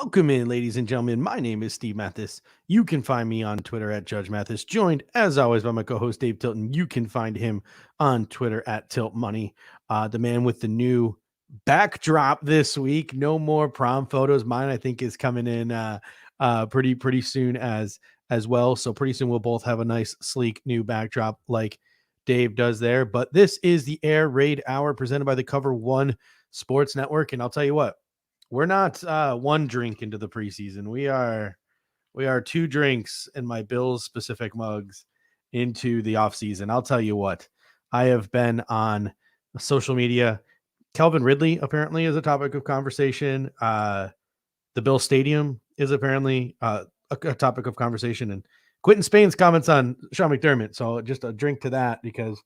Welcome in, ladies and gentlemen. My name is Steve Mathis. You can find me on Twitter at Judge Mathis, joined as always by my co-host Dave Tilton. You can find him on Twitter at Tilt Money. The man with the new backdrop this week. No more prom photos. Mine, I think, is coming in pretty soon as well. So pretty soon we'll both have a nice, sleek new backdrop like Dave does there. But this is the Air Raid Hour presented by the Cover One Sports Network, and I'll tell you what. We're not one drink into the preseason. We are two drinks in my Bills specific mugs into the offseason. I'll tell you what, I have been on social media. Calvin Ridley apparently is a topic of conversation. The Bill Stadium is apparently a topic of conversation, and Quentin Spain's comments on Sean McDermott. So just a drink to that, because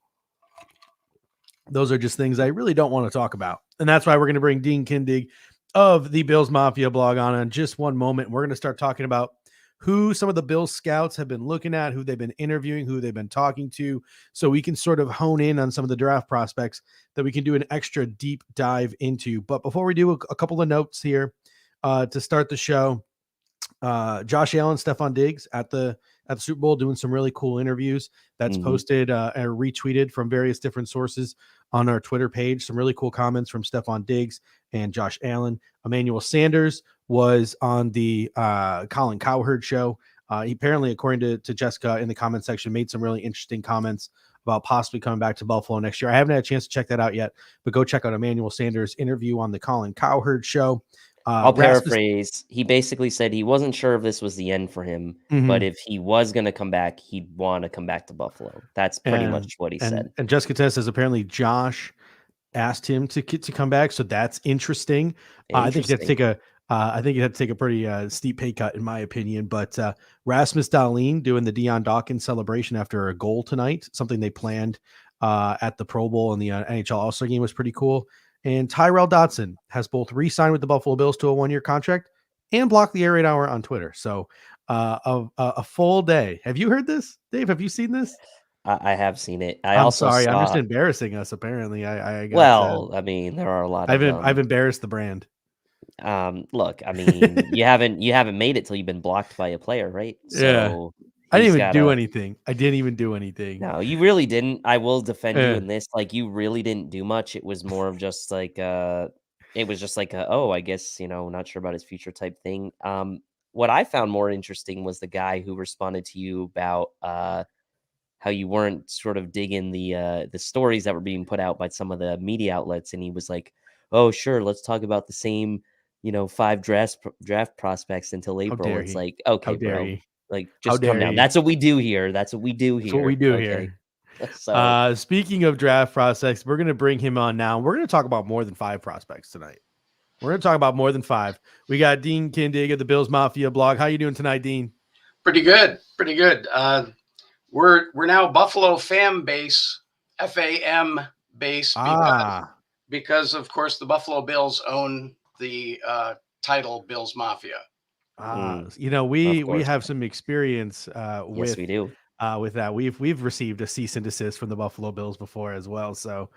those are just things I really don't want to talk about. And that's why we're going to bring Dean Kindig of the Bills Mafia blog on in just one moment. We're going to start talking about who some of the Bills scouts have been looking at, who they've been interviewing, who they've been talking to, so we can sort of hone in on some of the draft prospects that we can do an extra deep dive into. But before we do, a couple of notes here to start the show. Josh Allen, Stephon Diggs at the Super Bowl doing some really cool interviews. That's posted and retweeted from various different sources on our Twitter page. Some really cool comments from Stephon Diggs and Josh Allen. Emmanuel Sanders was on the Colin Cowherd show. He apparently, according to Jessica in the comment section, made some really interesting comments about possibly coming back to Buffalo next year. I haven't had a chance to check that out yet, but go check out Emmanuel Sanders' interview on the Colin Cowherd show. I'll paraphrase. He basically said he wasn't sure if this was the end for him, but if he was going to come back, he'd want to come back to Buffalo. That's pretty much what he said. And Jessica Tess says apparently Josh asked him to come back, so that's interesting. I think you have to take a pretty steep pay cut, in my opinion. But Rasmus Dahlin doing the Deion Dawkins celebration after a goal tonight, something they planned at the Pro Bowl and the NHL All-Star game, was pretty cool. And Tyrell Dodson has both re-signed with the Buffalo Bills to a 1-year contract and blocked the Air Raid Hour on Twitter. So a full day. Have you heard this, Dave? Have you seen this? I have seen it. I'm sorry. I'm just embarrassing us. Apparently, I mean, there are a lot. I've embarrassed the brand. Look, I mean, you haven't made it till you've been blocked by a player, right? So I didn't even do anything. I didn't even do anything. No, you really didn't. I will defend you in this. Like, you really didn't do much. It was more of just like oh, I guess, not sure about his future type thing. What I found more interesting was the guy who responded to you about how you weren't sort of digging the stories that were being put out by some of the media outlets, and he was like, "Oh, sure, let's talk about the same, 5 draft prospects until April." It's like, okay, bro. Like, just come down. That's what we do here. That's what we do here. So, speaking of draft prospects, we're going to bring him on now. We're going to talk about more than 5 prospects tonight. We're going to talk about more than 5. We got Dean Kindig of the Bills Mafia blog. How you doing tonight, Dean? Pretty good. We're now Buffalo fan base, FAM base, because of course the Buffalo Bills own the title Bills Mafia. We have some experience with, yes, we do. With that. We've received a cease and desist from the Buffalo Bills before as well. So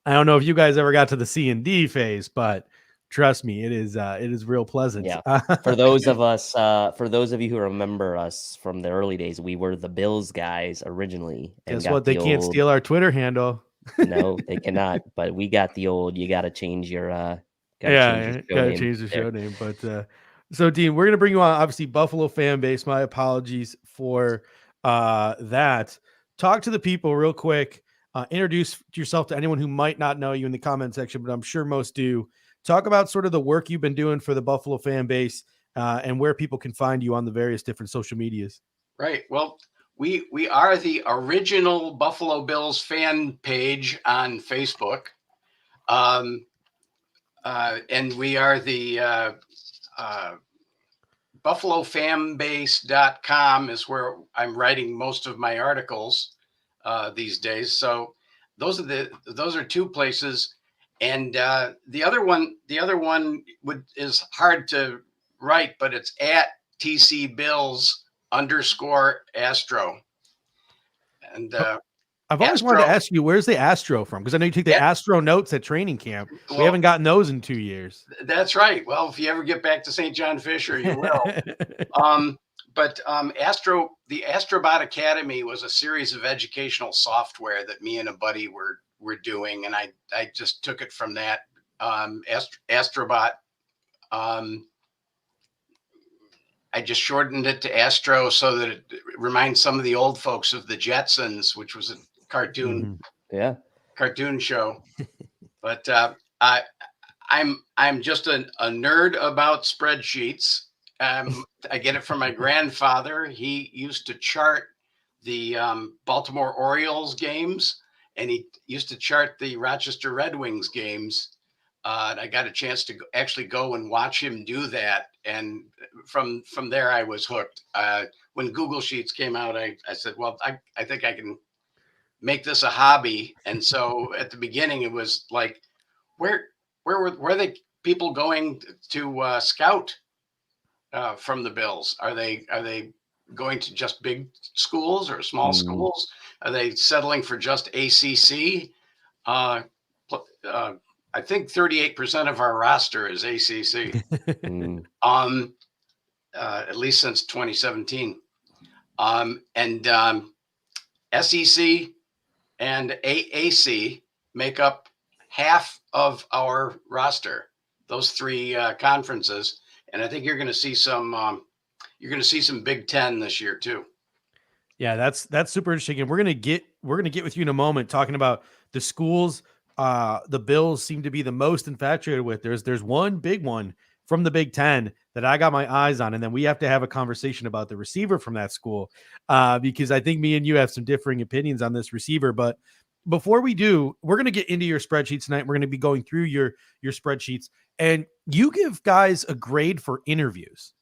I don't know if you guys ever got to the C&D phase, but trust me, it is real pleasant. Yeah. For those of you who remember us from the early days, we were the Bills guys originally. Guess what? They can't steal our Twitter handle. No, they cannot. But we got the old. You got to change your. Change the show name. But so, Dean, we're gonna bring you on. Obviously, Buffalo fan base. My apologies for that. Talk to the people real quick. Introduce yourself to anyone who might not know you in the comment section, but I'm sure most do. Talk about sort of the work you've been doing for the Buffalo fan base and where people can find you on the various different social medias. Right. Well, we are the original Buffalo Bills fan page on Facebook. And we are the BuffaloFanBase.com is where I'm writing most of my articles these days. So those are 2 places. And the other one is hard to write, but it's at TCBills_Astro. And I've always wanted to ask you, where's the Astro from? Because I know you take the Astro notes at training camp. We haven't gotten those in 2 years. That's right. Well, if you ever get back to St. John Fisher, you will. But the Astrobot Academy was a series of educational software that me and a buddy were doing, and I just took it from that. Astrobot. I just shortened it to Astro so that it reminds some of the old folks of the Jetsons, which was a cartoon, cartoon show. But I'm just a nerd about spreadsheets. I get it from my grandfather. He used to chart the Baltimore Orioles games, and he used to chart the Rochester Red Wings games. And I got a chance to actually go and watch him do that. And from there, I was hooked. When Google Sheets came out, I said, well, I think I can make this a hobby. And so at the beginning, it was like, where were they people going to scout from the Bills? Are they going to just big schools or small schools? Are they settling for just ACC? I think 38% of our roster is ACC, at least since 2017. SEC and AAC make up half of our roster, those three conferences. And I think you're going to see some Big Ten this year too. Yeah, that's super interesting. And we're going to get with you in a moment talking about the schools the Bills seem to be the most infatuated with. There's one big one from the Big Ten that I got my eyes on, and then we have to have a conversation about the receiver from that school because I think me and you have some differing opinions on this receiver. But before we do, we're going to get into your spreadsheets tonight. We're going to be going through your spreadsheets, and you give guys a grade for interviews.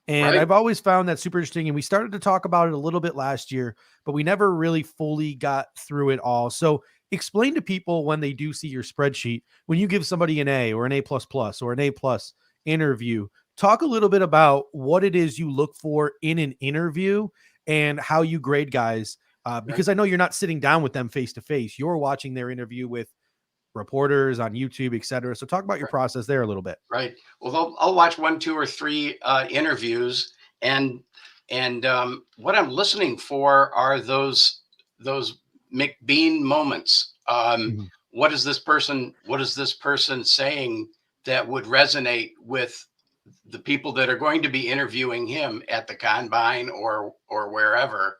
And I've always found that super interesting. And we started to talk about it a little bit last year, but we never really fully got through it all. So explain to people when they do see your spreadsheet, when you give somebody an A or an A++ or an A+ interview, talk a little bit about what it is you look for in an interview and how you grade guys. Because I know you're not sitting down with them face to face. You're watching their interview with reporters on YouTube, et cetera. So talk about your process there a little bit. Right. Well, I'll watch 1, 2, or 3 interviews, and what I'm listening for are those McBean moments. What is this person saying that would resonate with the people that are going to be interviewing him at the combine or wherever?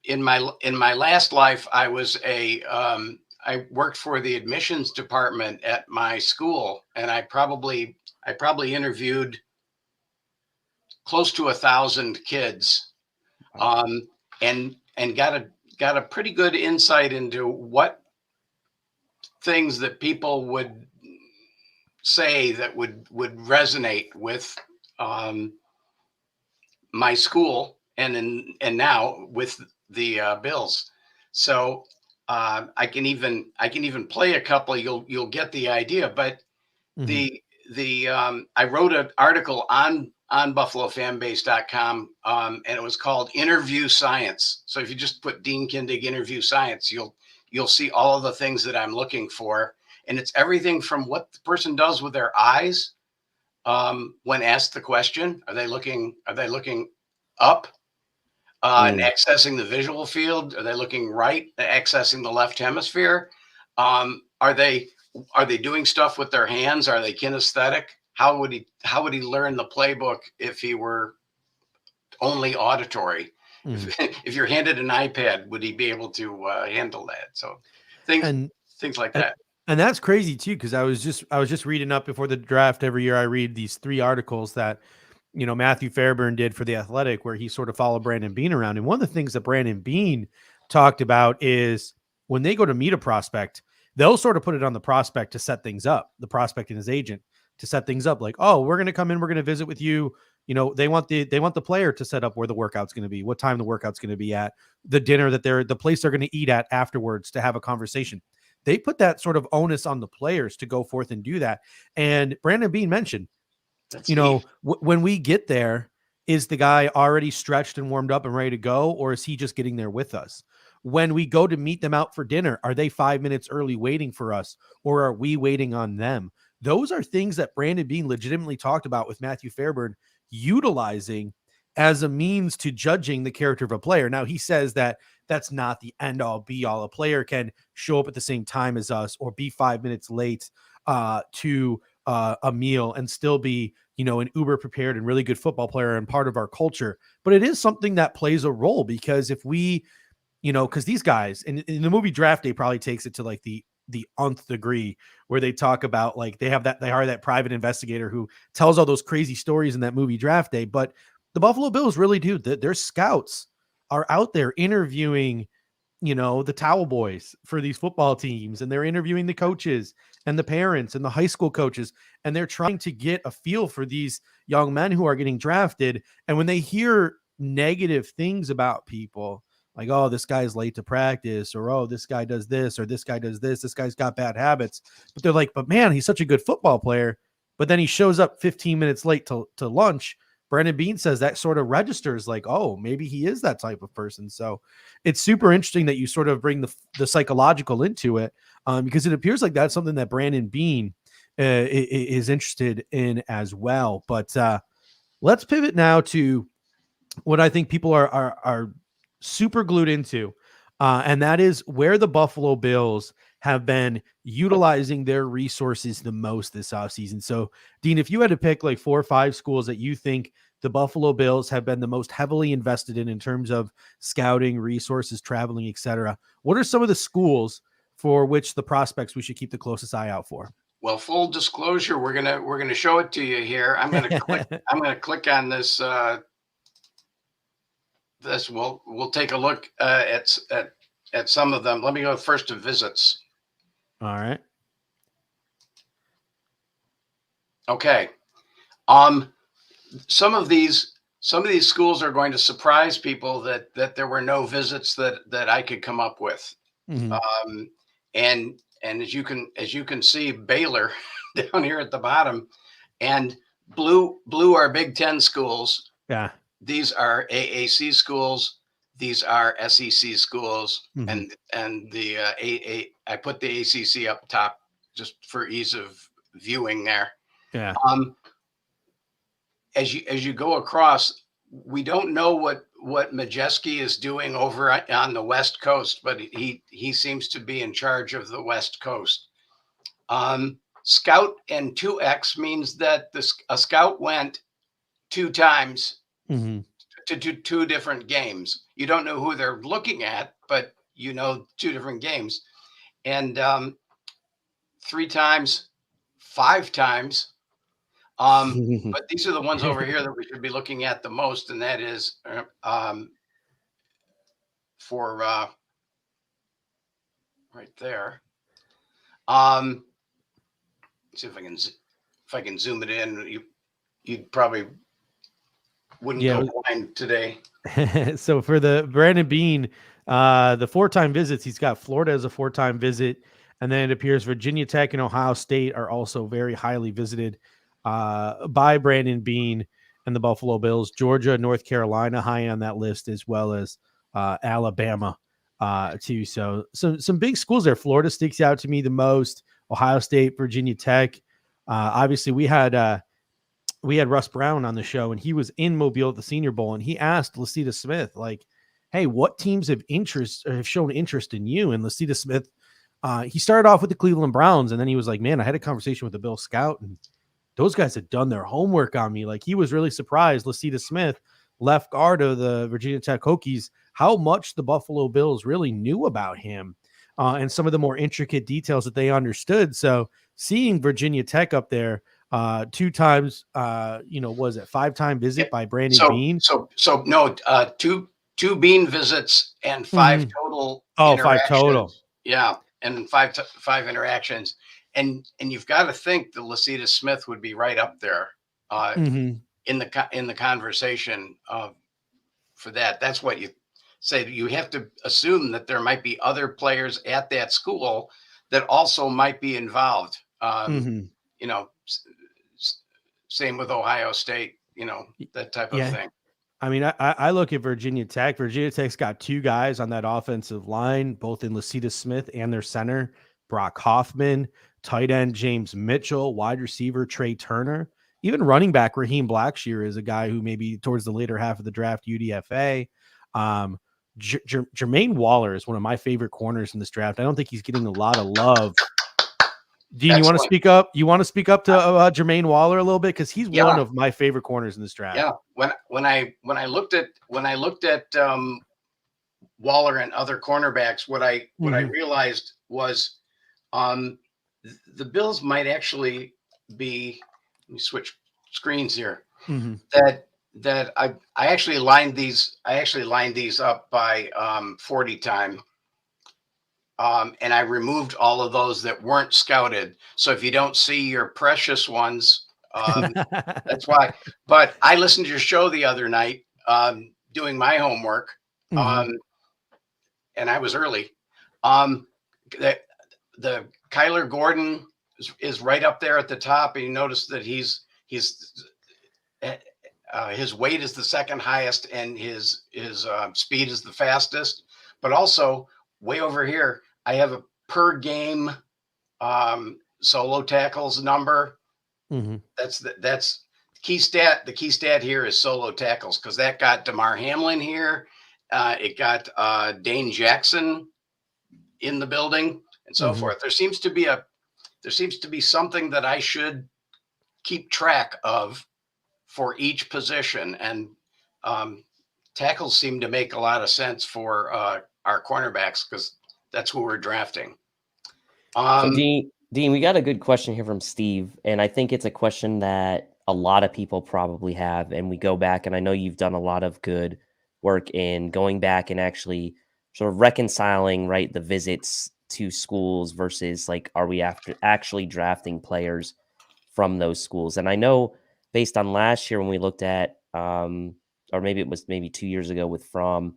In my last life, I was I worked for the admissions department at my school, and I probably interviewed close to 1,000 kids, and got a pretty good insight into what things that people would say that would resonate with my school and now with the Bills. So I can even play a couple. You'll get the idea. But I wrote an article on BuffaloFanBase.com, and it was called Interview Science. So if you just put Dean Kindig Interview Science, you'll see all of the things that I'm looking for, and it's everything from what the person does with their eyes when asked the question. Are they looking up and accessing the visual field? Are they looking right, accessing the left hemisphere? Are they doing stuff with their hands? Are they kinesthetic? How would he learn the playbook if he were only auditory? If you're handed an iPad, would he be able to handle that? So things like that. And that's crazy too, because I was just reading up before the draft. Every year I read these 3 articles that Matthew Fairburn did for The Athletic, where he sort of followed Brandon Beane around. And one of the things that Brandon Beane talked about is when they go to meet a prospect, they'll sort of put it on the prospect to set things up, the prospect and his agent to set things up. Like, oh, we're going to come in, we're going to visit with you. They want the player to set up where the workout's going to be, what time the workout's going to be at, the dinner the place they're going to eat at afterwards to have a conversation. They put that sort of onus on the players to go forth and do that. And Brandon Beane mentioned, when we get there, is the guy already stretched and warmed up and ready to go, or is he just getting there with us? When we go to meet them out for dinner, are they 5 minutes early waiting for us, or are we waiting on them? Those are things that Brandon Beane legitimately talked about with Matthew Fairburn utilizing as a means to judging the character of a player. Now, he says that that's not the end all be all. A player can show up at the same time as us or be 5 minutes late to a meal and still be, an uber prepared and really good football player and part of our culture. But it is something that plays a role, because if we, because these guys in the movie Draft Day probably takes it to like the nth degree, where they talk about like they hire that private investigator who tells all those crazy stories in that movie Draft Day. But the Buffalo Bills really do. Their scouts are out there interviewing, the towel boys for these football teams, and they're interviewing the coaches and the parents and the high school coaches, and they're trying to get a feel for these young men who are getting drafted. And when they hear negative things about people, like, oh, this guy's late to practice, or, oh, this guy does this, or this guy does this guy's got bad habits, but they're like, but man, he's such a good football player. But then he shows up 15 minutes late to lunch. Brandon Beane says that sort of registers like, oh, maybe he is that type of person. So it's super interesting that you sort of bring the psychological into it, because it appears like that's something that Brandon Beane is interested in as well. But let's pivot now to what I think people are super glued into, and that is where the Buffalo Bills have been utilizing their resources the most this offseason. So, Dean, if you had to pick like 4 or 5 schools that you think the Buffalo Bills have been the most heavily invested in terms of scouting, resources, traveling, etc., what are some of the schools for which the prospects we should keep the closest eye out for? Well, full disclosure, we're gonna show it to you here. I'm gonna click on this. We'll take a look at some of them. Let me go first to visits. All right. Okay. Some of these schools are going to surprise people that there were no visits that I could come up with. Mm-hmm. And as you can see, Baylor down here at the bottom, and blue are Big Ten schools. Yeah. These are AAC schools. These are SEC schools. Mm-hmm. And the I put the ACC up top just for ease of viewing there. Yeah. As you go across, we don't know what Majeski is doing over on the West Coast, but he seems to be in charge of the West Coast. Scout and 2X means that a scout went 2 times. Mm-hmm. To do 2 different games. You don't know who they're looking at, but 2 different games. And 3 times, 5 times. But these are the ones over here that we should be looking at the most, and that is for right there. Let's see if I can zoom it in. You'd probably wouldn't go blind today. So for the Brandon Beane, the 4-time visits, he's got Florida as a 4-time visit, and then it appears Virginia Tech and Ohio State are also very highly visited by Brandon Beane and the Buffalo Bills. Georgia, North Carolina high on that list, as well as Alabama too. So some big schools there. Florida sticks out to me the most. Ohio State, Virginia Tech. Obviously, we had Russ Brown on the show, and he was in Mobile at the Senior Bowl, and he asked Lasita Smith, like, hey, what teams have shown interest in you? And Lasita Smith, he started off with the Cleveland Browns, and then he was like, man, I had a conversation with the Bill Scout, and those guys had done their homework on me. Like, he was really surprised, Lasita Smith, left guard of the Virginia Tech Hokies, how much the Buffalo Bills really knew about him and some of the more intricate details that they understood. So seeing Virginia Tech up there, 2 times, was it 5-time visit by Brandon Beane? So no, 2 Beane visits and 5 total. Oh, 5 total. Yeah, and 5 interactions, and you've got to think that Lasita Smith would be right up there in the conversation for that. That's what you say. You have to assume that there might be other players at that school that also might be involved. Same with Ohio State. that type of Yeah. thing. I mean, I look at Virginia Tech. Virginia Tech's got two guys on that offensive line, both in Lacita Smith and their center, Brock Hoffman, tight end James Mitchell, wide receiver Trey Turner, even running back Raheem Blackshear is a guy who maybe towards the later half of the draft UDFA. Jermaine Waller is one of my favorite corners in this draft. I don't think he's getting a lot of love. Dean, you want to speak up? You want to speak up to Jermaine Waller a little bit, because he's one of my favorite corners in this draft. Yeah, when I looked at Waller and other cornerbacks, what I realized was the Bills might actually be. Let me switch screens here. That I actually lined these. I actually lined these up by 40 time. And I removed all of those that weren't scouted. So if you don't see your precious ones, that's why. But I listened to your show the other night, doing my homework, and I was early. The Kyler Gordon is right up there at the top, and you notice that his weight is the second highest, and his speed is the fastest. But also way over here, I have a per game solo tackles number. That's the key stat. The key stat here is solo tackles, because that got DeMar Hamlin here. It got Dane Jackson in the building, and so forth. There seems to be something that I should keep track of for each position, and tackles seem to make a lot of sense for our cornerbacks, because that's who we're drafting. So Dean, we got a good question here from Steve, and I think it's a question that a lot of people probably have. And we go back, and I know you've done a lot of good work in going back and actually sort of reconciling, right, the visits to schools versus, like, are we actually drafting players from those schools? And I know based on last year when we looked at, or maybe it was 2 years ago with Fromm,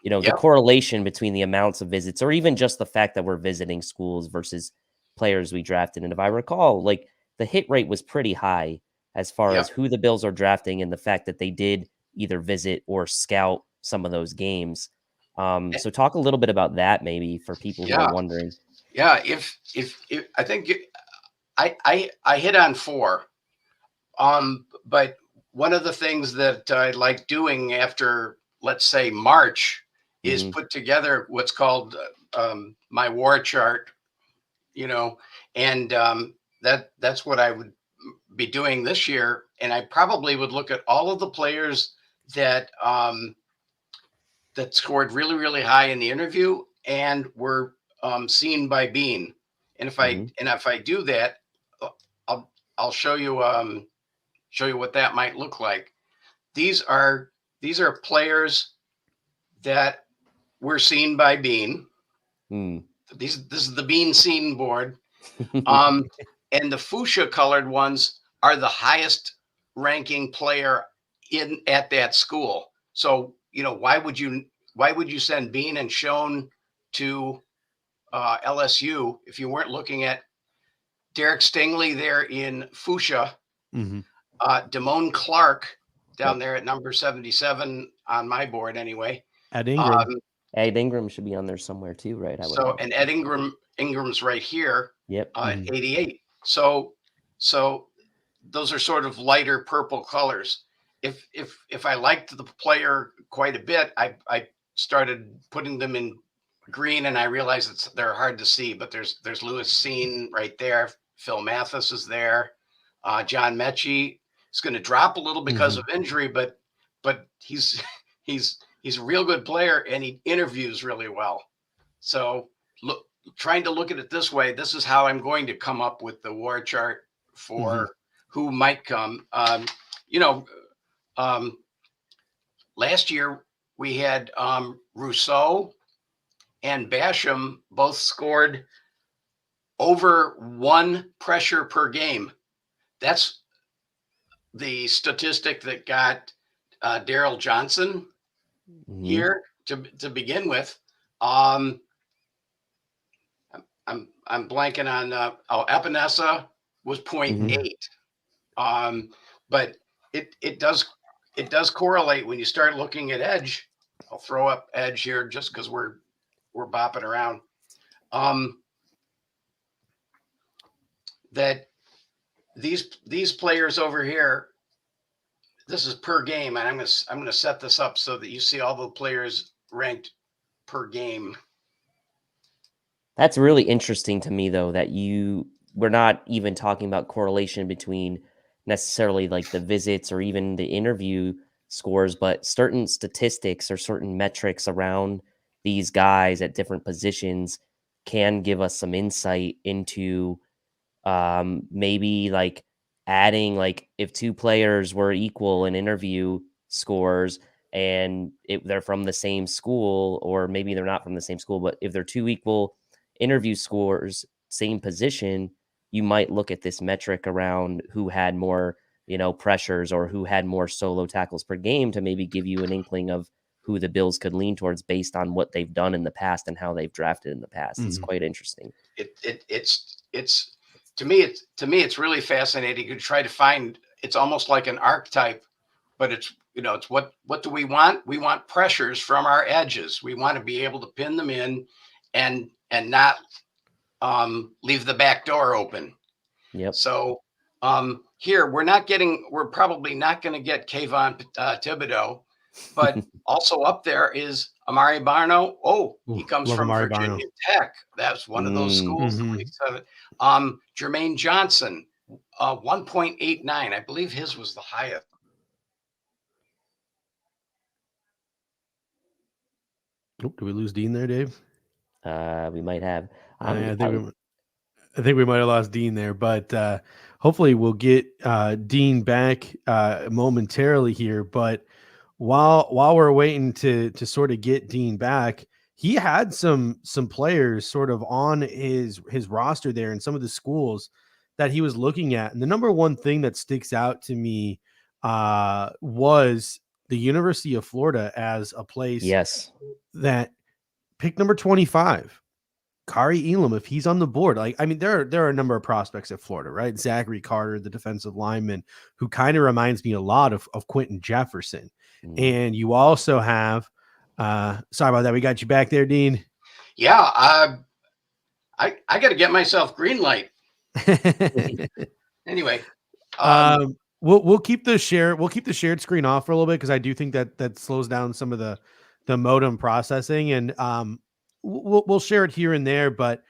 the correlation between the amounts of visits, or even just the fact that we're visiting schools versus players we drafted. And if I recall, like, the hit rate was pretty high as far as who the Bills are drafting, and the fact that they did either visit or scout some of those games. So talk a little bit about that, maybe, for people who are wondering. Yeah, if I think I hit on 4, but one of the things that I like doing after, let's say, March, is put together what's called my war chart, and that's what I would be doing this year. And I probably would look at all of the players that that scored really, really high in the interview and were seen by Bean. And if I do that, I'll show you what that might look like. These are players that were seen by Bean. This is the Bean scene board. And the fuchsia colored ones are the highest ranking player at that school. So, why would you send Bean and Schoen to LSU if you weren't looking at Derek Stingley there in fuchsia, Damone Clark down there at number 77 on my board anyway. Ed Ingram. Ed Ingram should be on there somewhere too, right? And Ed Ingram's right here. Yep. At 88. So those are sort of lighter purple colors. If I liked the player quite a bit, I started putting them in green, and I realized they're hard to see. But there's Lewis Cine right there. Phil Mathis is there. John Mechie is going to drop a little because of injury, but he's a real good player, and he interviews really well. So trying to look at it this way, this is how I'm going to come up with the war chart for who might come. Last year we had Rousseau and Basham both scored over 1 pressure per game. That's the statistic that got Daryl Johnson here to begin with. I'm blanking on Epinesa was 0.8. But it does correlate when you start looking at edge. I'll throw up edge here just because we're bopping around. That these players over here, this is per game, and I'm gonna set this up so that you see all the players ranked per game. That's really interesting to me, though, that we're not even talking about correlation between necessarily like the visits or even the interview scores, but certain statistics or certain metrics around these guys at different positions can give us some insight into maybe like adding, like if two players were equal in interview scores and they're from the same school, or maybe they're not from the same school, but if they're two equal interview scores, same position, you might look at this metric around who had more, pressures or who had more solo tackles per game to maybe give you an inkling of who the Bills could lean towards based on what they've done in the past and how they've drafted in the past. It's quite interesting. It's to me it's really fascinating to try to find. It's almost like an archetype, but it's what do we want? We want pressures from our edges. We want to be able to pin them in and not leave the back door open. Yep. So here we're probably not going to get Kayvon Thibodeau, but also up there is Amari Barno. Oh, he comes from Amari Virginia Barno. Tech. That's one of those schools. Jermaine Johnson, 1.89. I believe his was the highest. Oh, did we lose Dean there, Dave? We might have. I think we might have lost Dean there, but hopefully we'll get Dean back momentarily here. But while we're waiting to sort of get Dean back, he had some players sort of on his roster there in some of the schools that he was looking at. And the number one thing that sticks out to me was the University of Florida as a place that picked number 25. Kaiir Elam, if he's on the board, there are a number of prospects at Florida, right? Zachary Carter, the defensive lineman, who kind of reminds me a lot of Quentin Jefferson. And you also have, sorry about that. We got you back there, Dean. Yeah. I got to get myself green light. Anyway, we'll keep the shared screen off for a little bit, because I do think that slows down some of the modem processing, and we'll share it here and there. But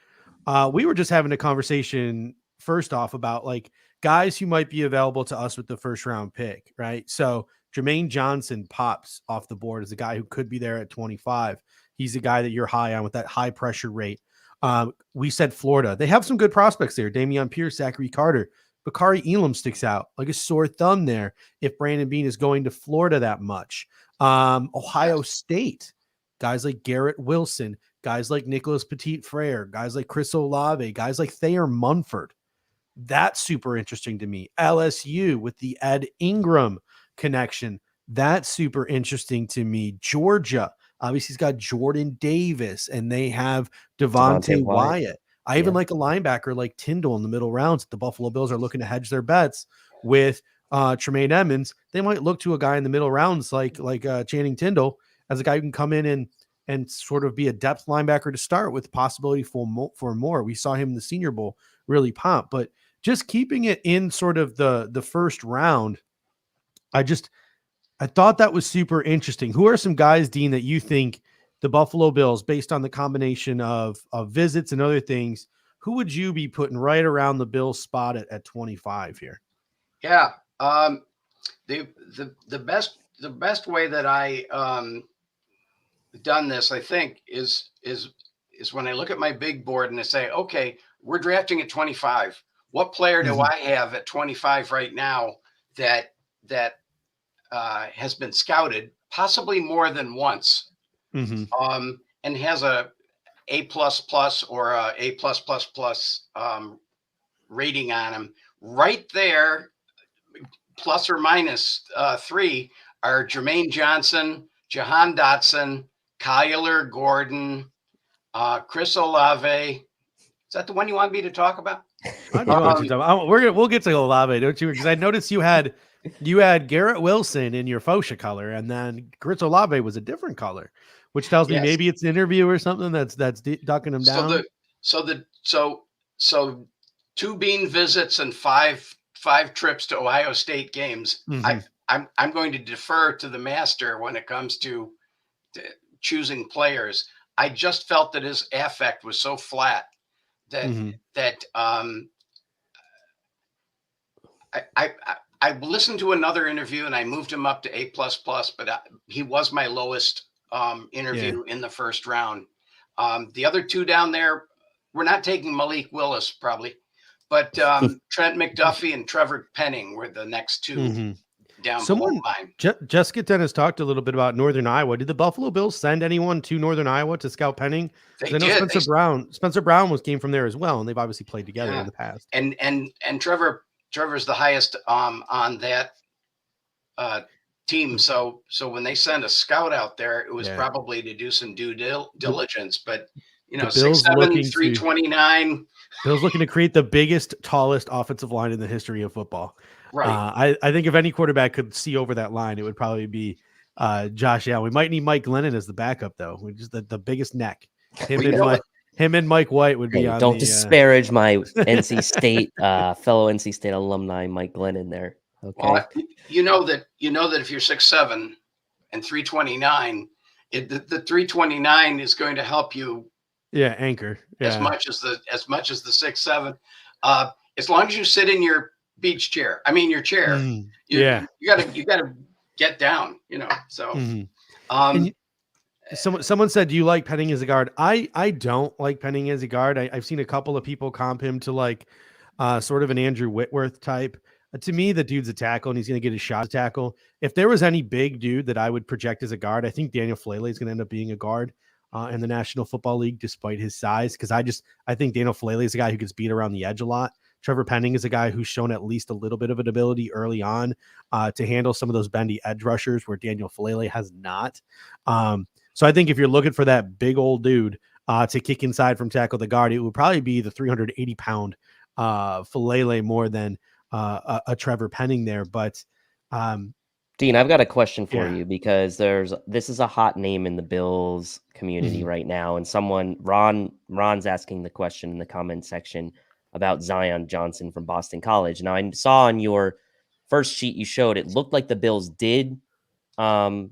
we were just having a conversation first off about like guys who might be available to us with the first round pick, right? So Jermaine Johnson pops off the board as a guy who could be there at 25. He's a guy that you're high on with that high pressure rate. We said Florida. They have some good prospects there. Dameon Pierce, Zachary Carter. But Kaiir Elam sticks out like a sore thumb there if Brandon Beane is going to Florida that much. Ohio State. Guys like Garrett Wilson. Guys like Nicholas Petit-Frere. Guys like Chris Olave. Guys like Thayer Munford. That's super interesting to me. LSU with the Ed Ingram connection. That's super interesting to me. Georgia, obviously, he's got Jordan Davis, and they have Devontae Wyatt. I even like a linebacker like Tyndall in the middle rounds. The Buffalo Bills are looking to hedge their bets with Tremaine Edmonds. They might look to a guy in the middle rounds like Channing Tyndall as a guy who can come in and sort of be a depth linebacker to start with possibility for more. We saw him in the Senior Bowl really pop, but just keeping it in sort of the first round, I thought that was super interesting. Who are some guys, Dean, that you think the Buffalo Bills, based on the combination of visits and other things, who would you be putting right around the Bills spot at 25 here? Yeah. The best way that I done this, I think, is when I look at my big board and I say, okay, we're drafting at 25. What player do I have at 25 right now that has been scouted possibly more than once, and has a A++ or a A+++ rating on him? Right there, plus or minus 3 are Jermaine Johnson, Jahan Dotson, Kyler Gordon, Chris Olave. Is that the one you want me to talk about? We'll get to Olave, don't you? Because I noticed you had you had Garrett Wilson in your fuchsia color, and then Chris Olave was a different color, which tells me Yes. maybe it's an interview or something that's ducking him down. So 2 Bean visits and five trips to Ohio State games. Mhm. I'm going to defer to the master when it comes to choosing players. I just felt that his affect was so flat that Mhm. I listened to another interview and I moved him up to A++, but he was my lowest interview in the first round. The other 2 down there, we're not taking Malik Willis probably, but Trent McDuffie and Trevor Penning were the next 2 Mhm. down below mine. Jessica Dennis talked a little bit about Northern Iowa. Did the Buffalo Bills send anyone to Northern Iowa to scout Penning? They I know did. Spencer Brown came from there as well, and they've obviously played together in the past. And Trevor's the highest on that team. So when they send a scout out there, it was probably to do some due diligence. But 6'7", 329. Bill's looking to create the biggest, tallest offensive line in the history of football. Right. I think if any quarterback could see over that line, it would probably be Josh Allen. We might need Mike Glennon as the backup, though. We just the biggest neck. Him and Mike White would be on. Don't disparage my NC State fellow NC State alumni, Mike Glennon there. Okay. Well, you know that if you're 6'7" and 329, the 329 is going to help you. Anchor as much as the 6'7". As long as you sit in your beach chair, your chair. You gotta get down. So. Someone said, do you like Penning as a guard? I don't like Penning as a guard. I've seen a couple of people comp him to like sort of an Andrew Whitworth type. To me, the dude's a tackle and he's going to get his shot to tackle. If there was any big dude that I would project as a guard, I think Daniel Falele is going to end up being a guard in the National Football League, despite his size. Because I think Daniel Falele is a guy who gets beat around the edge a lot. Trevor Penning is a guy who's shown at least a little bit of an ability early on to handle some of those bendy edge rushers where Daniel Falele has not. So I think if you're looking for that big old dude to kick inside from tackle the guard, it would probably be the 380-pound Falele more than a Trevor Penning there. But Dean, I've got a question for you because this is a hot name in the Bills community right now, and Ron's asking the question in the comment section about Zion Johnson from Boston College. Now, I saw on your first sheet you showed it looked like the Bills did go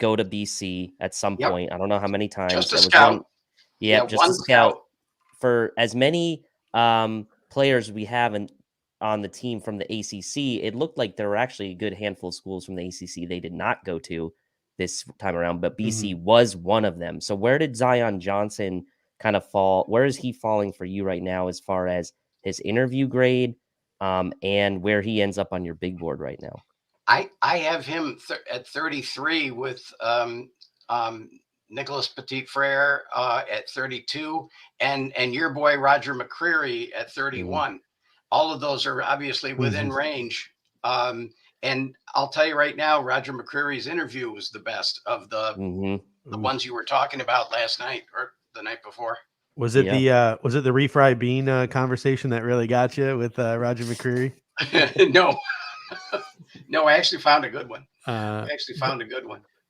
to BC at some point. I don't know how many times. Just a scout. Just a scout. For as many players we have on the team from the ACC, it looked like there were actually a good handful of schools from the ACC they did not go to this time around, but BC was one of them. So where did Zion Johnson kind of fall? Where is he falling for you right now as far as his interview grade and where he ends up on your big board right now? I have him at 33 with Nicholas Petit-Frere at 32 and your boy Roger McCreary at 31. All of those are obviously within range. And I'll tell you right now, Roger McCreary's interview was the best of the ones you were talking about last night or the night before. Was it the refried bean conversation that really got you with Roger McCreary? No. No, I actually found a good one.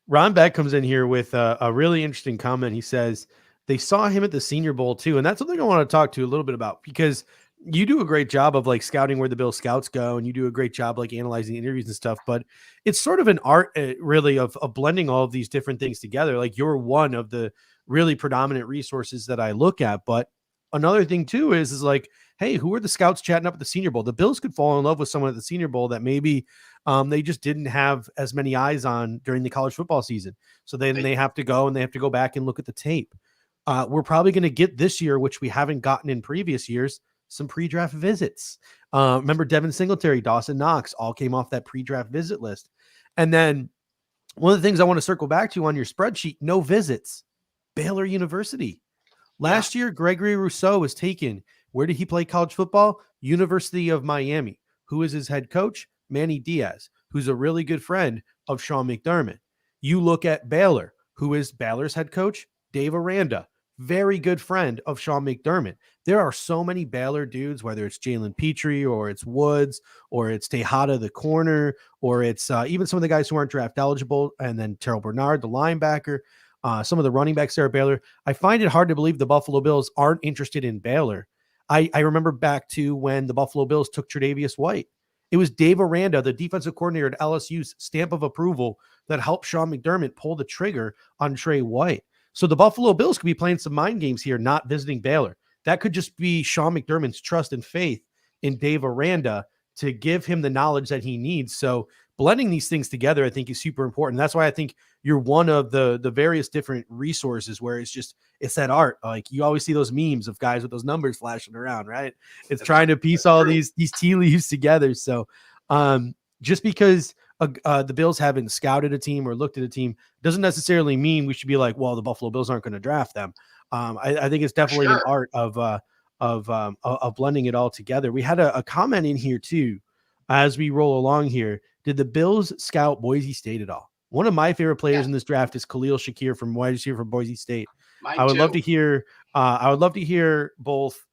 Ron Beck comes in here with a really interesting comment. He says they saw him at the Senior Bowl too. And that's something I want to talk to you a little bit about because you do a great job of like scouting where the Bill scouts go. And you do a great job like analyzing interviews and stuff, but it's sort of an art really of blending all of these different things together. Like you're one of the really predominant resources that I look at. But another thing too is like, hey, who are the scouts chatting up at the Senior Bowl? The Bills could fall in love with someone at the Senior Bowl that maybe they just didn't have as many eyes on during the college football season. So then they have to go back and look at the tape. We're probably going to get this year, which we haven't gotten in previous years, some pre-draft visits. Remember Devin Singletary, Dawson Knox, all came off that pre-draft visit list. And then one of the things I want to circle back to on your spreadsheet, no visits, Baylor University. Last year, Gregory Rousseau was taken. Where did he play college football? University of Miami. Who is his head coach? Manny Diaz, who's a really good friend of Sean McDermott. You look at Baylor. Who is Baylor's head coach? Dave Aranda, very good friend of Sean McDermott. There are so many Baylor dudes, whether it's Jalen Petrie or it's Woods or it's Tejada, the corner, or it's even some of the guys who aren't draft eligible, and then Terrell Bernard, the linebacker, some of the running backs there at Baylor. I find it hard to believe the Buffalo Bills aren't interested in Baylor. I remember back to when the Buffalo Bills took Tre'Davious White. It was Dave Aranda, the defensive coordinator at LSU's stamp of approval that helped Sean McDermott pull the trigger on Trey White. So the Buffalo Bills could be playing some mind games here, not visiting Baylor. That could just be Sean McDermott's trust and faith in Dave Aranda to give him the knowledge that he needs. So blending these things together, I think, is super important. That's why I think you're one of the various different resources where it's that art. Like you always see those memes of guys with those numbers flashing around, right? It's trying to piece all these tea leaves together. So just because the Bills haven't scouted a team or looked at a team doesn't necessarily mean we should be like, well, the Buffalo Bills aren't going to draft them. I think it's definitely an art of blending it all together. We had a comment in here too, as we roll along here. Did the Bills scout Boise State at all? One of my favorite players in this draft is Khalil Shakir from wide receiver from Boise State. I would love to hear both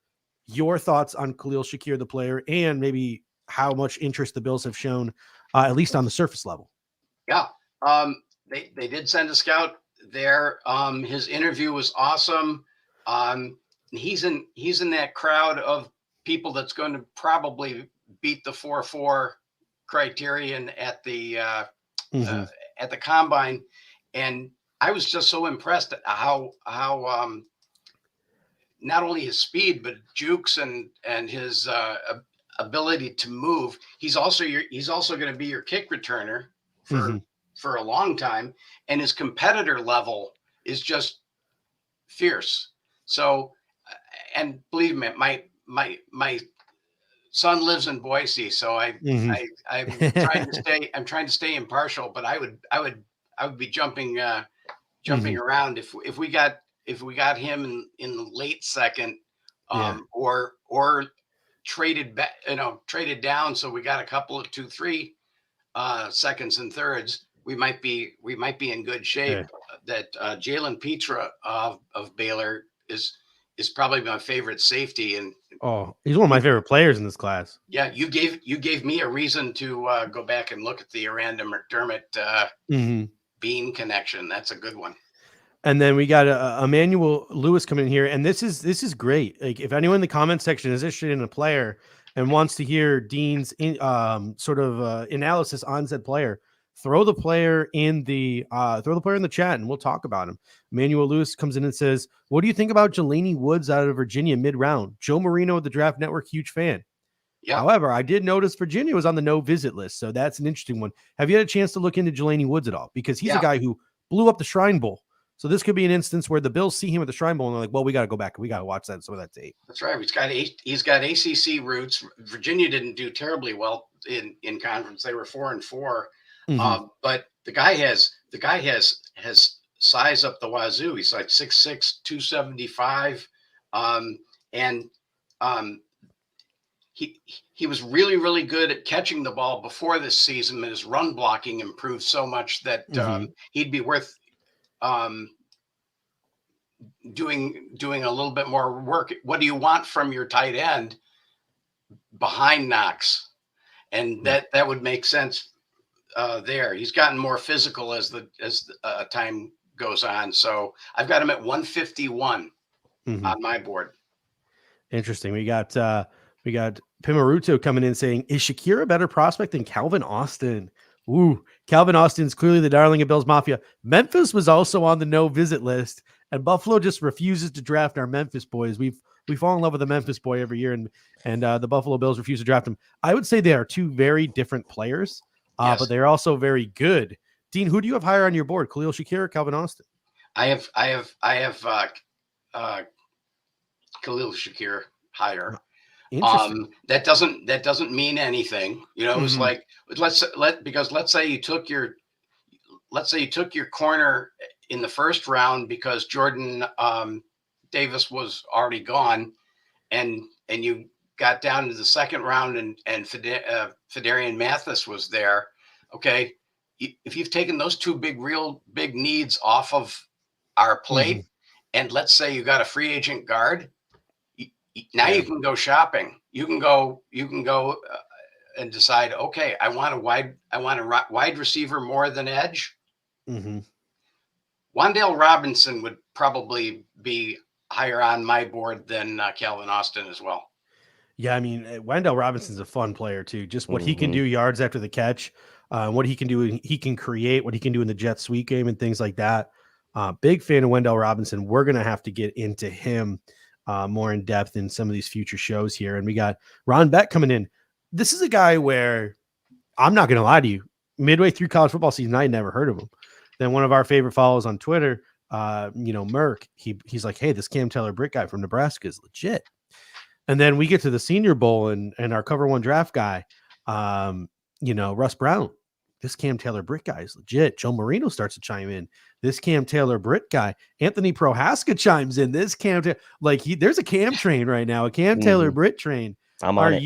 your thoughts on Khalil Shakir, the player, and maybe how much interest the Bills have shown, at least on the surface level. Yeah. They did send a scout there. His interview was awesome. He's in that crowd of people that's going to probably beat the 4.4 criterion at the combine. And I was just so impressed at how not only his speed, but jukes and his ability to move. He's also going to be your kick returner for a long time, and his competitor level is just fierce. So, and believe me, my son lives in Boise, so I'm trying to stay impartial, but I would be jumping around if we got him in the late second, or traded back, traded down. So we got a couple of 2-3 seconds and thirds. We might be in good shape. That Jalen Petra of Baylor is probably my favorite safety, and he's one of my favorite players in this class. Yeah, you gave me a reason to go back and look at the Aranda McDermott Bean connection. That's a good one. And then we got Emmanuel Lewis coming in here, and this is great. Like if anyone in the comment section is interested in a player and wants to hear Dean's analysis on said player, throw the player in the chat and we'll talk about him. Emmanuel Lewis comes in and says, "What do you think about Jelani Woods out of Virginia mid-round? Joe Marino of the Draft Network, huge fan." Yeah. However, I did notice Virginia was on the no visit list, so that's an interesting one. Have you had a chance to look into Jelani Woods at all? Because he's a guy who blew up the Shrine Bowl. So this could be an instance where the Bills see him at the Shrine Bowl and they're like, well, we got to go back and we got to watch some of that tape. That's right. He's got ACC roots. Virginia didn't do terribly well in conference. They were 4-4. But the guy has size up the wazoo. He's like 6'6", 275. He was really, really good at catching the ball before this season, and his run blocking improved so much that he'd be worth doing a little bit more work. What do you want from your tight end behind Knox? And that would make sense there. He's gotten more physical as time goes on. So I've got him at 151 on my board. Interesting. We got Pimaruto coming in saying, is Shakir a better prospect than Calvin Austin? Ooh, Calvin Austin's clearly the darling of Bills Mafia. Memphis was also on the no visit list, and Buffalo just refuses to draft our Memphis boys. We fall in love with the Memphis boy every year, and the Buffalo Bills refuse to draft him. I would say they are two very different players, but they're also very good. Dean, who do you have higher on your board, Khalil Shakir or Calvin Austin? I have Khalil Shakir higher. That doesn't mean anything. It's like let's say you took your corner in the first round because Jordan Davis was already gone, and you got down to the second round and Fedarian Mathis was there. Okay, if you've taken those two real big needs off of our plate, and let's say you got a free agent guard, now you can go shopping. You can go and decide, okay, I want a wide receiver more than edge. Mm-hmm. Wan'Dale Robinson would probably be higher on my board than Calvin Austin as well. Yeah, I mean, Wan'Dale Robinson's a fun player too. Just what he can Mm-hmm. do yards after the catch, what he can do, he can create, what he can do in the jet sweep game and things like that. Big fan of Wan'Dale Robinson. We're going to have to get into him more in depth in some of these future shows here. And we got Ron Beck coming in. This is a guy where I'm not going to lie to you. Midway through college football season, I had never heard of him. Then one of our favorite follows on Twitter, Merck, he's like, hey, this Cam Taylor-Britt guy from Nebraska is legit. And then we get to the Senior Bowl and our cover one draft guy, Russ Brown. This Cam Taylor-Britt guy is legit. Joe Marino starts to chime in. This Cam Taylor-Britt guy. Anthony Prohaska chimes in. This Cam, there's a Cam train right now, a Cam Taylor-Britt train. I'm on it.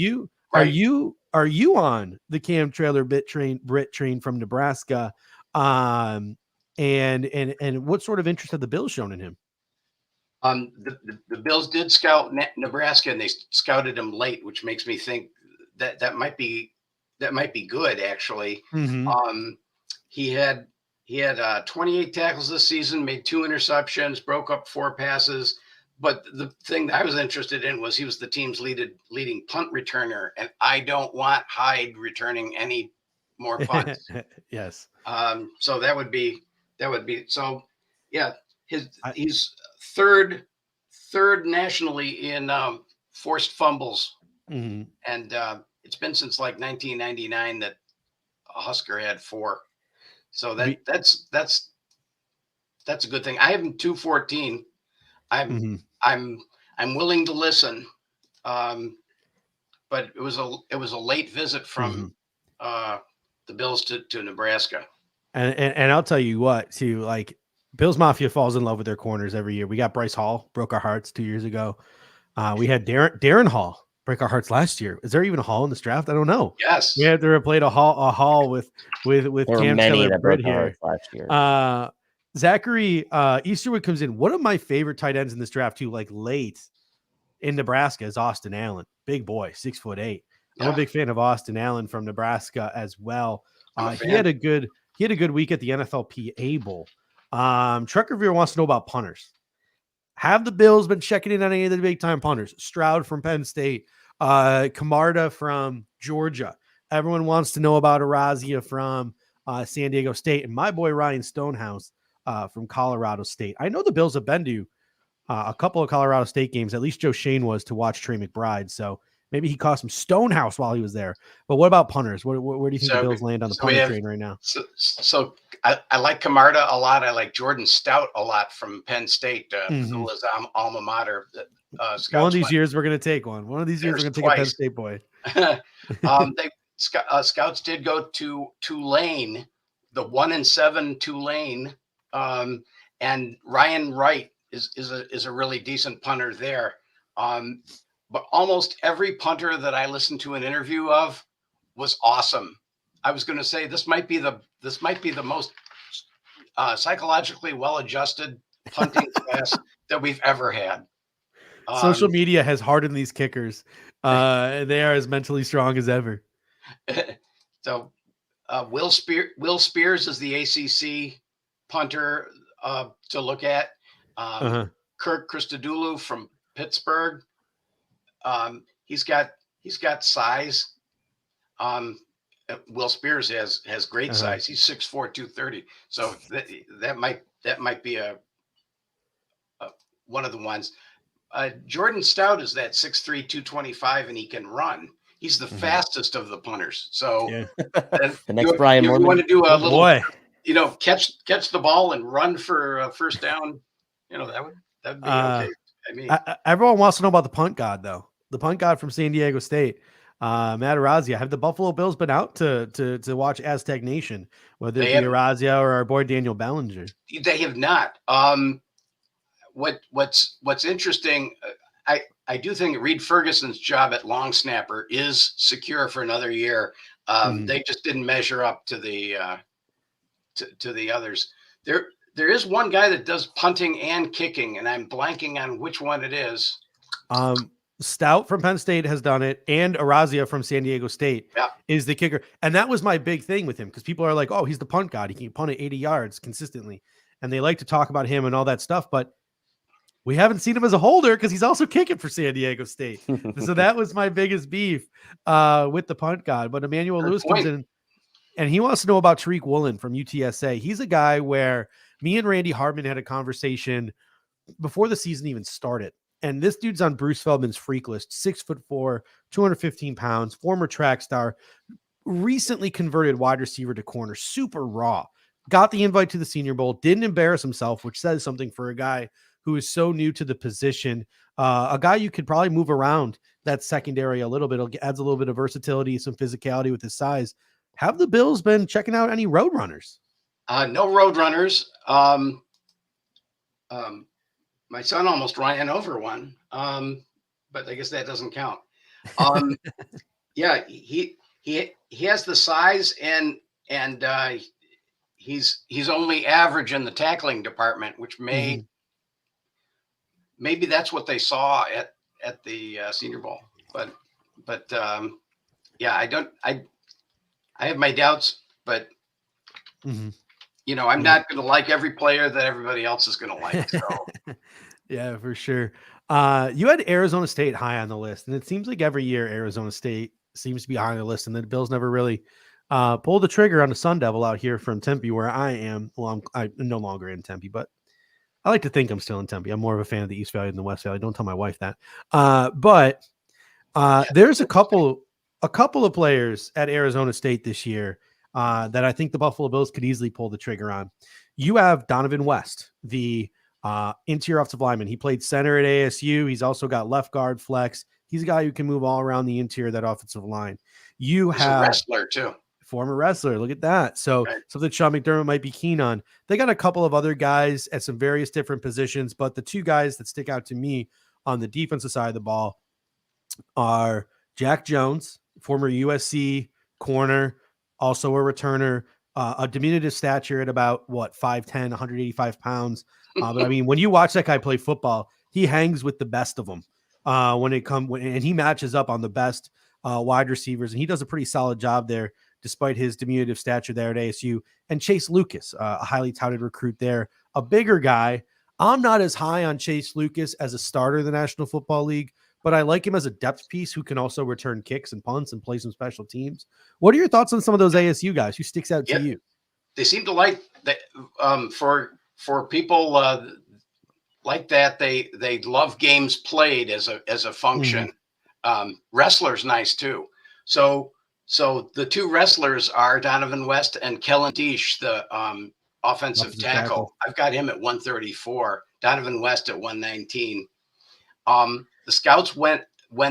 Are you on the Cam Taylor-Britt train from Nebraska? And what sort of interest have the Bills shown in him? The Bills did scout Nebraska, and they scouted him late, which makes me think that might be good actually. Mm-hmm. He had 28 tackles this season, made 2 interceptions, broke up 4 passes. But the thing that I was interested in was he was the team's leading punt returner, and I don't want Hyde returning any more punts. Yes. So that would be so. Yeah, he's third nationally in forced fumbles, mm-hmm. and it's been since like 1999 that a Husker had 4. So that's a good thing. I have him 214. I'm willing to listen, but it was a late visit from the Bills to Nebraska. And I'll tell you what, too, like Bills Mafia falls in love with their corners every year. We got Bryce Hall, broke our hearts 2 years ago. We had Darren Hall break our hearts last year. Is there even a Hall in this draft? I don't know. Yes, we had to replace a Hall with Cam Taylor-Britt here last year. Zachary Easterwood comes in. One of my favorite tight ends in this draft, too, like late in Nebraska, is Austin Allen. Big boy, 6'8". I'm a big fan of Austin Allen from Nebraska as well. He had a good week at the NFLPA Bowl. Truck Revere wants to know about punters. Have the Bills been checking in on any of the big time punters? Stroud from Penn State, Camarda from Georgia. Everyone wants to know about Arazia from San Diego State, and my boy Ryan Stonehouse from Colorado State. I know the Bills have been to a couple of Colorado State games. At least Joe Shane was, to watch Trey McBride. So maybe he caught some Stonehouse while he was there. But what about punters? Where do you think the Bills land on the punter train right now? So I like Camarda a lot. I like Jordan Stout a lot from Penn State, who is alma mater. One of these years we're going to take one. One of these years we're going to take a Penn State boy. Scouts did go to Tulane, the 1-7 Tulane, and Ryan Wright is a really decent punter there. But almost every punter that I listened to an interview of was awesome. I was going to say this might be the most psychologically well-adjusted punting class that we've ever had. Social media has hardened these kickers. They are as mentally strong as ever. So Will Spears is the ACC punter to look at. Kirk Christodoulou from Pittsburgh. He's got size. Will Spears has great size. He's 6'4", 230. So that might be a one of the ones. Jordan Stout is that 6'3", 225, and he can run. He's the fastest of the punters. So the next Brian Mormon. You want to do a little, catch the ball and run for a first down. That would be okay. I mean, everyone wants to know about the punt god, though. The punt god from San Diego State, Matt Arazia. Have the Buffalo Bills been out to watch Aztec Nation, whether it be Arazia or our boy Daniel Bellinger? They have not. What's interesting, I do think Reed Ferguson's job at long snapper is secure for another year. They just didn't measure up to the others. there is one guy that does punting and kicking, and I'm blanking on which one it is. Stout from Penn State has done it, and Arazia from San Diego State is the kicker. And that was my big thing with him, because people are like, oh, he's the punt god. He can punt it 80 yards consistently. And they like to talk about him and all that stuff, but we haven't seen him as a holder because he's also kicking for San Diego State. So that was my biggest beef with the punt god. But Emmanuel Lewis comes in, and he wants to know about Tariq Woolen from UTSA. He's a guy where me and Randy Hardman had a conversation before the season even started. And this dude's on Bruce Feldman's freak list, 6'4", 215 pounds, former track star, recently converted wide receiver to corner, super raw. Got the invite to the Senior Bowl, didn't embarrass himself, which says something for a guy who is so new to the position. A guy you could probably move around that secondary a little bit. It adds a little bit of versatility, some physicality with his size. Have the Bills been checking out any road runners? No road runners. My son almost ran over one, but I guess that doesn't count. Yeah, he has the size, and he's only average in the tackling department, which maybe that's what they saw at the Senior Bowl. But yeah, I have my doubts, but you know, I'm not going to like every player that everybody else is going to like. So. Yeah, for sure. You had Arizona State high on the list, and it seems like every year Arizona State seems to be high on the list, and the Bills never really pulled the trigger on the Sun Devil out here from Tempe, where I am. Well, I'm no longer in Tempe, but I like to think I'm still in Tempe. I'm more of a fan of the East Valley than the West Valley. Don't tell my wife that. But there's a couple of players at Arizona State this year that I think the Buffalo Bills could easily pull the trigger on. You have Donovan West, the interior offensive lineman. He played center at ASU. He's also got left guard, flex. He's a guy who can move all around the interior of that offensive line. He's a wrestler too. Former wrestler. Look at that. So something Sean McDermott might be keen on. They got a couple of other guys at some various different positions, but the two guys that stick out to me on the defensive side of the ball are Jack Jones, former USC corner, also a returner, a diminutive stature at about 5'10", 185 pounds. But I mean, when you watch that guy play football, he hangs with the best of them and he matches up on the best wide receivers, and he does a pretty solid job there, despite his diminutive stature there at ASU. And Chase Lucas, a highly touted recruit there, a bigger guy. I'm not as high on Chase Lucas as a starter in the National Football League, but I like him as a depth piece who can also return kicks and punts and play some special teams. What are your thoughts on some of those ASU guys? Who sticks out to you? They seem to like that. For people like that, they love games played as a function. Wrestlers nice too. So the two wrestlers are Donovan West and Kellen Deesh, the offensive tackle. I've got him at 134. Donovan West at 119. The scouts went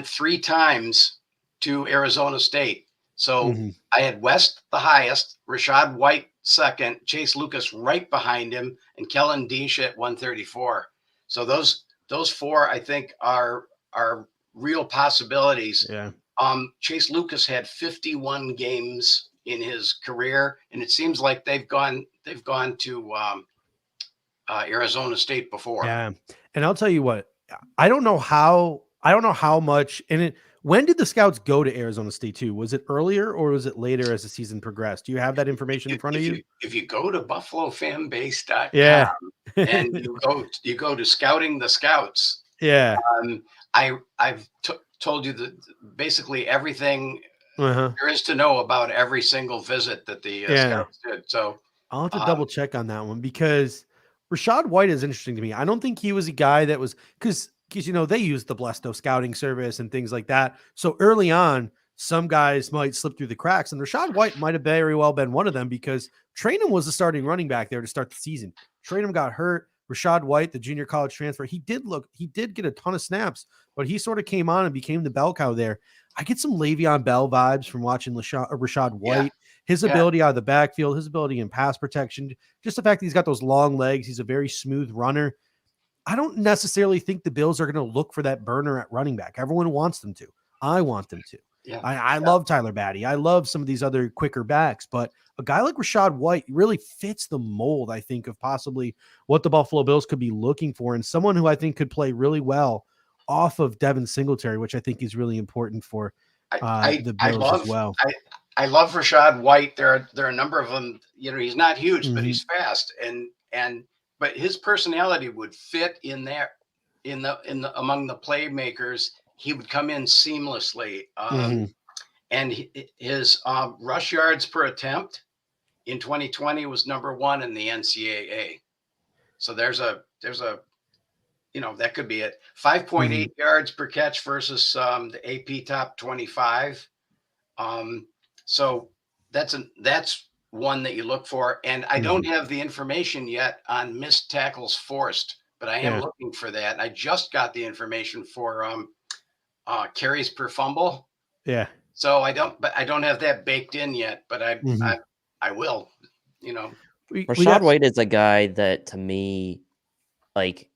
3 times to Arizona State. So I had West the highest, Rashad White second, Chase Lucas right behind him, and Kellen Deesh at 134. So those 4 I think are real possibilities. Yeah. Chase Lucas had 51 games in his career, and it seems like they've gone to Arizona State before. Yeah, and I'll tell you what, I don't know how much. And when did the scouts go to Arizona State too? Was it earlier or was it later as the season progressed? Do you have that information in front of you? If you go to BuffaloFanBase.com, yeah, and you go to Scouting the Scouts, yeah, I've told you that basically everything there is to know about every single visit that the scouts did. So I'll have to double check on that one, because Rashad White is interesting to me. I don't think he was a guy that was, because they use the Blesto scouting service and things like that. So early on, some guys might slip through the cracks, and Rashad White might have very well been one of them, because Trainum was the starting running back there to start the season. Trainum got hurt. Rashad White, the junior college transfer, he did get a ton of snaps, but he sort of came on and became the bell cow there. I get some Le'Veon Bell vibes from watching Rashad White. His ability out of the backfield, his ability in pass protection, just the fact that he's got those long legs. He's a very smooth runner. I don't necessarily think the Bills are going to look for that burner at running back. Everyone wants them to. I want them to. Yeah. I love Tyler Batty. I love some of these other quicker backs, but a guy like Rachaad White really fits the mold, I think, of possibly what the Buffalo Bills could be looking for, and someone who I think could play really well off of Devin Singletary, which I think is really important for the Bills as well. I love Rachaad White. There are a number of them. You know, he's not huge, but Mhm. he's fast, but his personality would fit in there, among the playmakers. He would come in seamlessly. Mhm. And his rush yards per attempt in 2020 was number 1 in the NCAA. So there's a that could be it. 5.8 yards per catch versus the AP top 25. So that's one that you look for. And I don't have the information yet on missed tackles forced, but I am looking for that. And I just got the information for carries per fumble. Yeah. So I don't have that baked in yet, but I will, Rachaad White is a guy that, to me, like,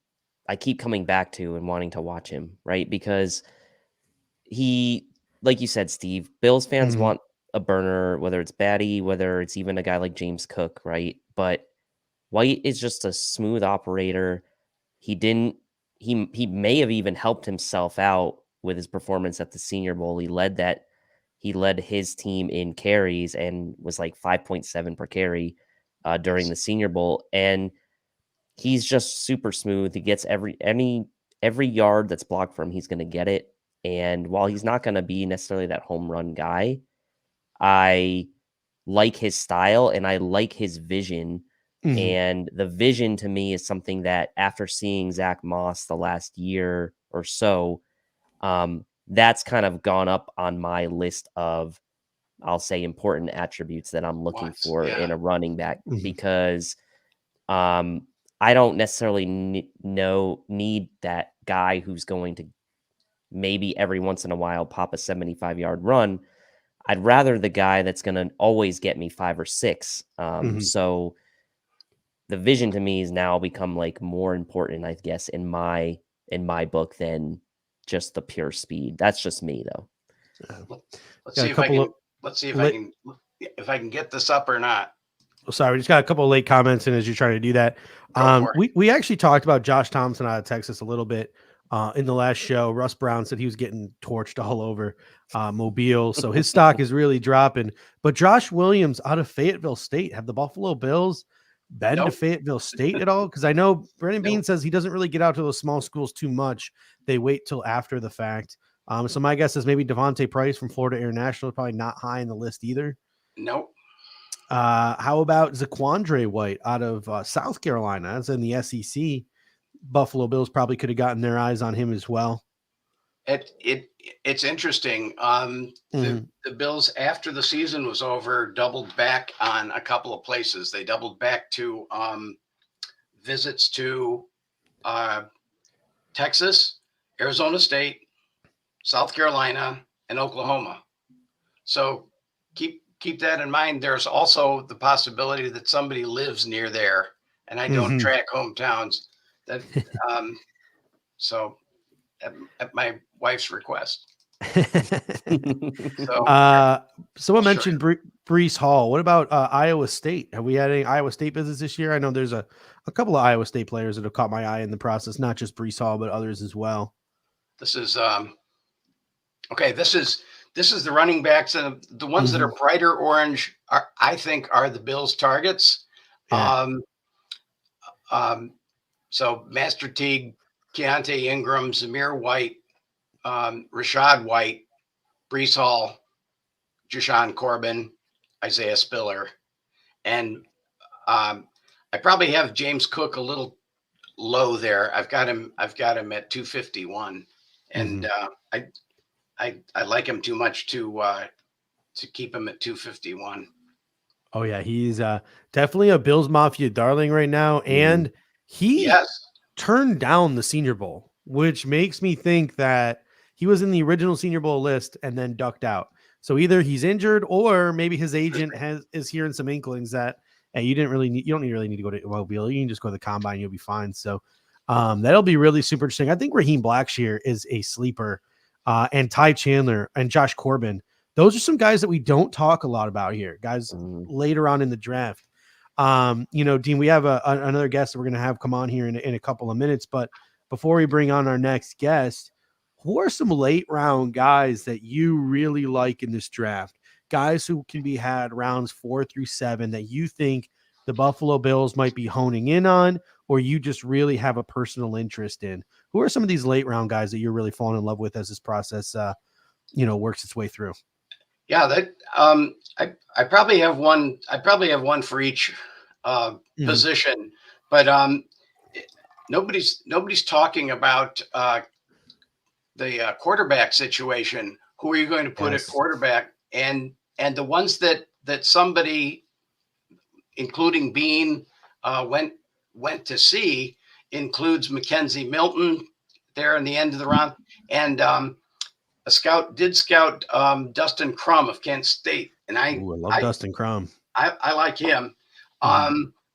I keep coming back to and wanting to watch him, right? Because he, like you said, Steve, Bills fans want a burner, whether it's Batty, whether it's even a guy like James Cook, right? But White is just a smooth operator. He may have even helped himself out with his performance at the Senior Bowl. He led his team in carries and was like 5.7 per carry during the Senior Bowl. And he's just super smooth. He gets every yard that's blocked for him, he's going to get it. And while he's not going to be necessarily that home run guy, I like his style and I like his vision. And the vision to me is something that, after seeing Zach Moss the last year or so, that's kind of gone up on my list of, I'll say, important attributes that I'm looking for in a running back, because I don't necessarily need that guy who's going to maybe every once in a while pop a 75-yard run. I'd rather the guy that's going to always get me 5 or 6. So the vision to me has now become like more important, I guess, in my book than just the pure speed. That's just me, though. Let's see if I can get this up or not. Oh, sorry, we just got a couple of late comments in as you're trying to do that. We actually talked about Josh Thompson out of Texas a little bit in the last show. Russ Brown said he was getting torched all over Mobile, so his stock is really dropping. But Josh Williams out of Fayetteville State, have the Buffalo Bills been to Fayetteville State at all? Because I know Brandon Beane says he doesn't really get out to those small schools too much. They wait till after the fact. So my guess is maybe Devontae Price from Florida International, probably not high in the list either. Nope. How about Zaquandre White out of South Carolina? That's in the SEC. Buffalo Bills probably could have gotten their eyes on him as well. It's interesting. The Bills, after the season was over, doubled back on a couple of places. They doubled back to visits to Texas, Arizona State, South Carolina, and Oklahoma. So keep that in mind. There's also the possibility that somebody lives near there, and I don't track hometowns. That so at my wife's request. Someone mentioned Breece Hall. What about Iowa State? Have we had any Iowa State visits this year? I know there's a couple of Iowa State players that have caught my eye in the process, not just Breece Hall, but others as well. This is okay. This is the running backs, and the ones that are brighter orange I think are the Bills' targets. Yeah. So Master Teague, Keontae Ingram, Zamir White, Rachaad White, Breece Hall, Jashaun Corbin, Isaiah Spiller, and I probably have James Cook a little low there. I've got him at 251, and I like him too much to keep him at 251. Oh yeah, he's definitely a Bills Mafia darling right now, and he turned down the Senior Bowl, which makes me think that he was in the original Senior Bowl list and then ducked out. So either he's injured, or maybe his agent is hearing some inklings that, hey, you don't really need to go to Mobile. You can just go to the combine, you'll be fine. So that'll be really super interesting. I think Raheem Blackshear is a sleeper and Ty Chandler and Josh Corbin. Those are some guys that we don't talk a lot about here, guys, later on in the draft. Dean, we have another guest that we're going to have come on here in a couple of minutes. But before we bring on our next guest, who are some late round guys that you really like in this draft? Guys who can be had rounds 4 through 7 that you think the Buffalo Bills might be honing in on, or you just really have a personal interest in? Who are some of these late round guys that you're really falling in love with as this process, works its way through? Yeah, that I probably have one. I probably have one for each position, but nobody's talking about the quarterback situation. Who are you going to put at quarterback? And the ones that somebody, including Bean, went to see includes Mackenzie Milton there in the end of the round, and a scout did scout Dustin Crum of Kent State, and I love Dustin Crum. I like him.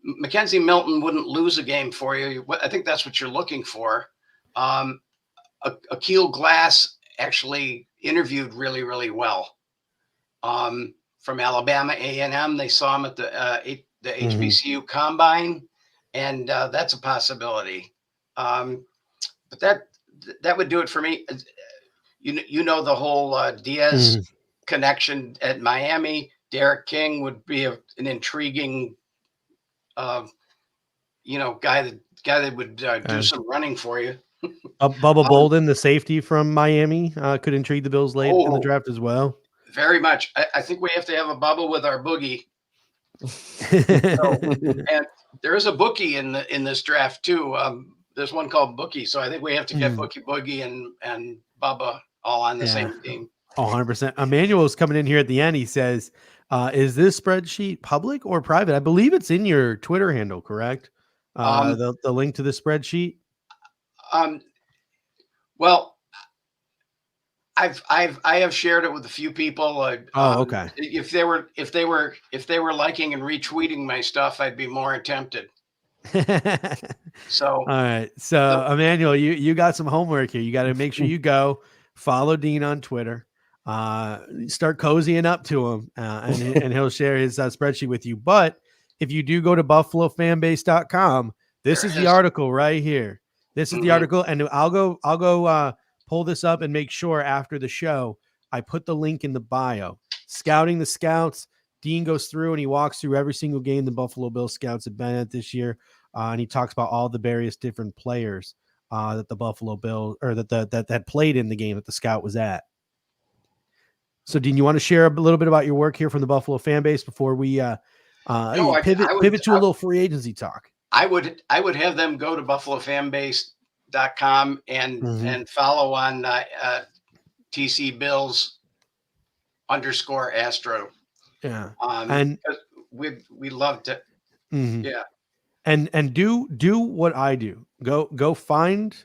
Mackenzie Milton wouldn't lose a game for you. I think that's what you're looking for. Akil Glass actually interviewed really, really well. From Alabama A&M, they saw him at the HBCU Combine, and that's a possibility. But that would do it for me. You know the whole Diaz connection at Miami. Derek King would be an intriguing, guy that would do some running for you. Bubba Bolden, the safety from Miami, could intrigue the Bills late in the draft as well. Very much. I think we have to have a Bubba with our boogie. And there is a bookie in this draft too. There's one called Bookie, so I think we have to get Boogie and Bubba all on the same team. 100%. Emmanuel's coming in here at the end. He says, "Is this spreadsheet public or private?" I believe it's in your Twitter handle, correct? The link to the spreadsheet. Well, I have shared it with a few people. Okay. If they were liking and retweeting my stuff, I'd be more tempted. So all right. So Emmanuel, you got some homework here. You got to make sure you go follow Dean on Twitter. Start cozying up to him, and he'll share his spreadsheet with you. But if you do go to buffalofanbase.com, this is the article right here. This is the article, and I'll go pull this up and make sure after the show I put the link in the bio. Scouting the Scouts. Dean goes through and he walks through every single game the Buffalo Bills scouts have been at this year, and he talks about all the various different players that the Buffalo Bills or that played in the game that the scout was at. So, Dean, you want to share a little bit about your work here from the Buffalo fan base before we pivot to a little free agency talk? I would have them go to buffalofanbase.com and follow on TC Bills _Astro. Yeah. And we love to. Yeah. And do what I do. Go find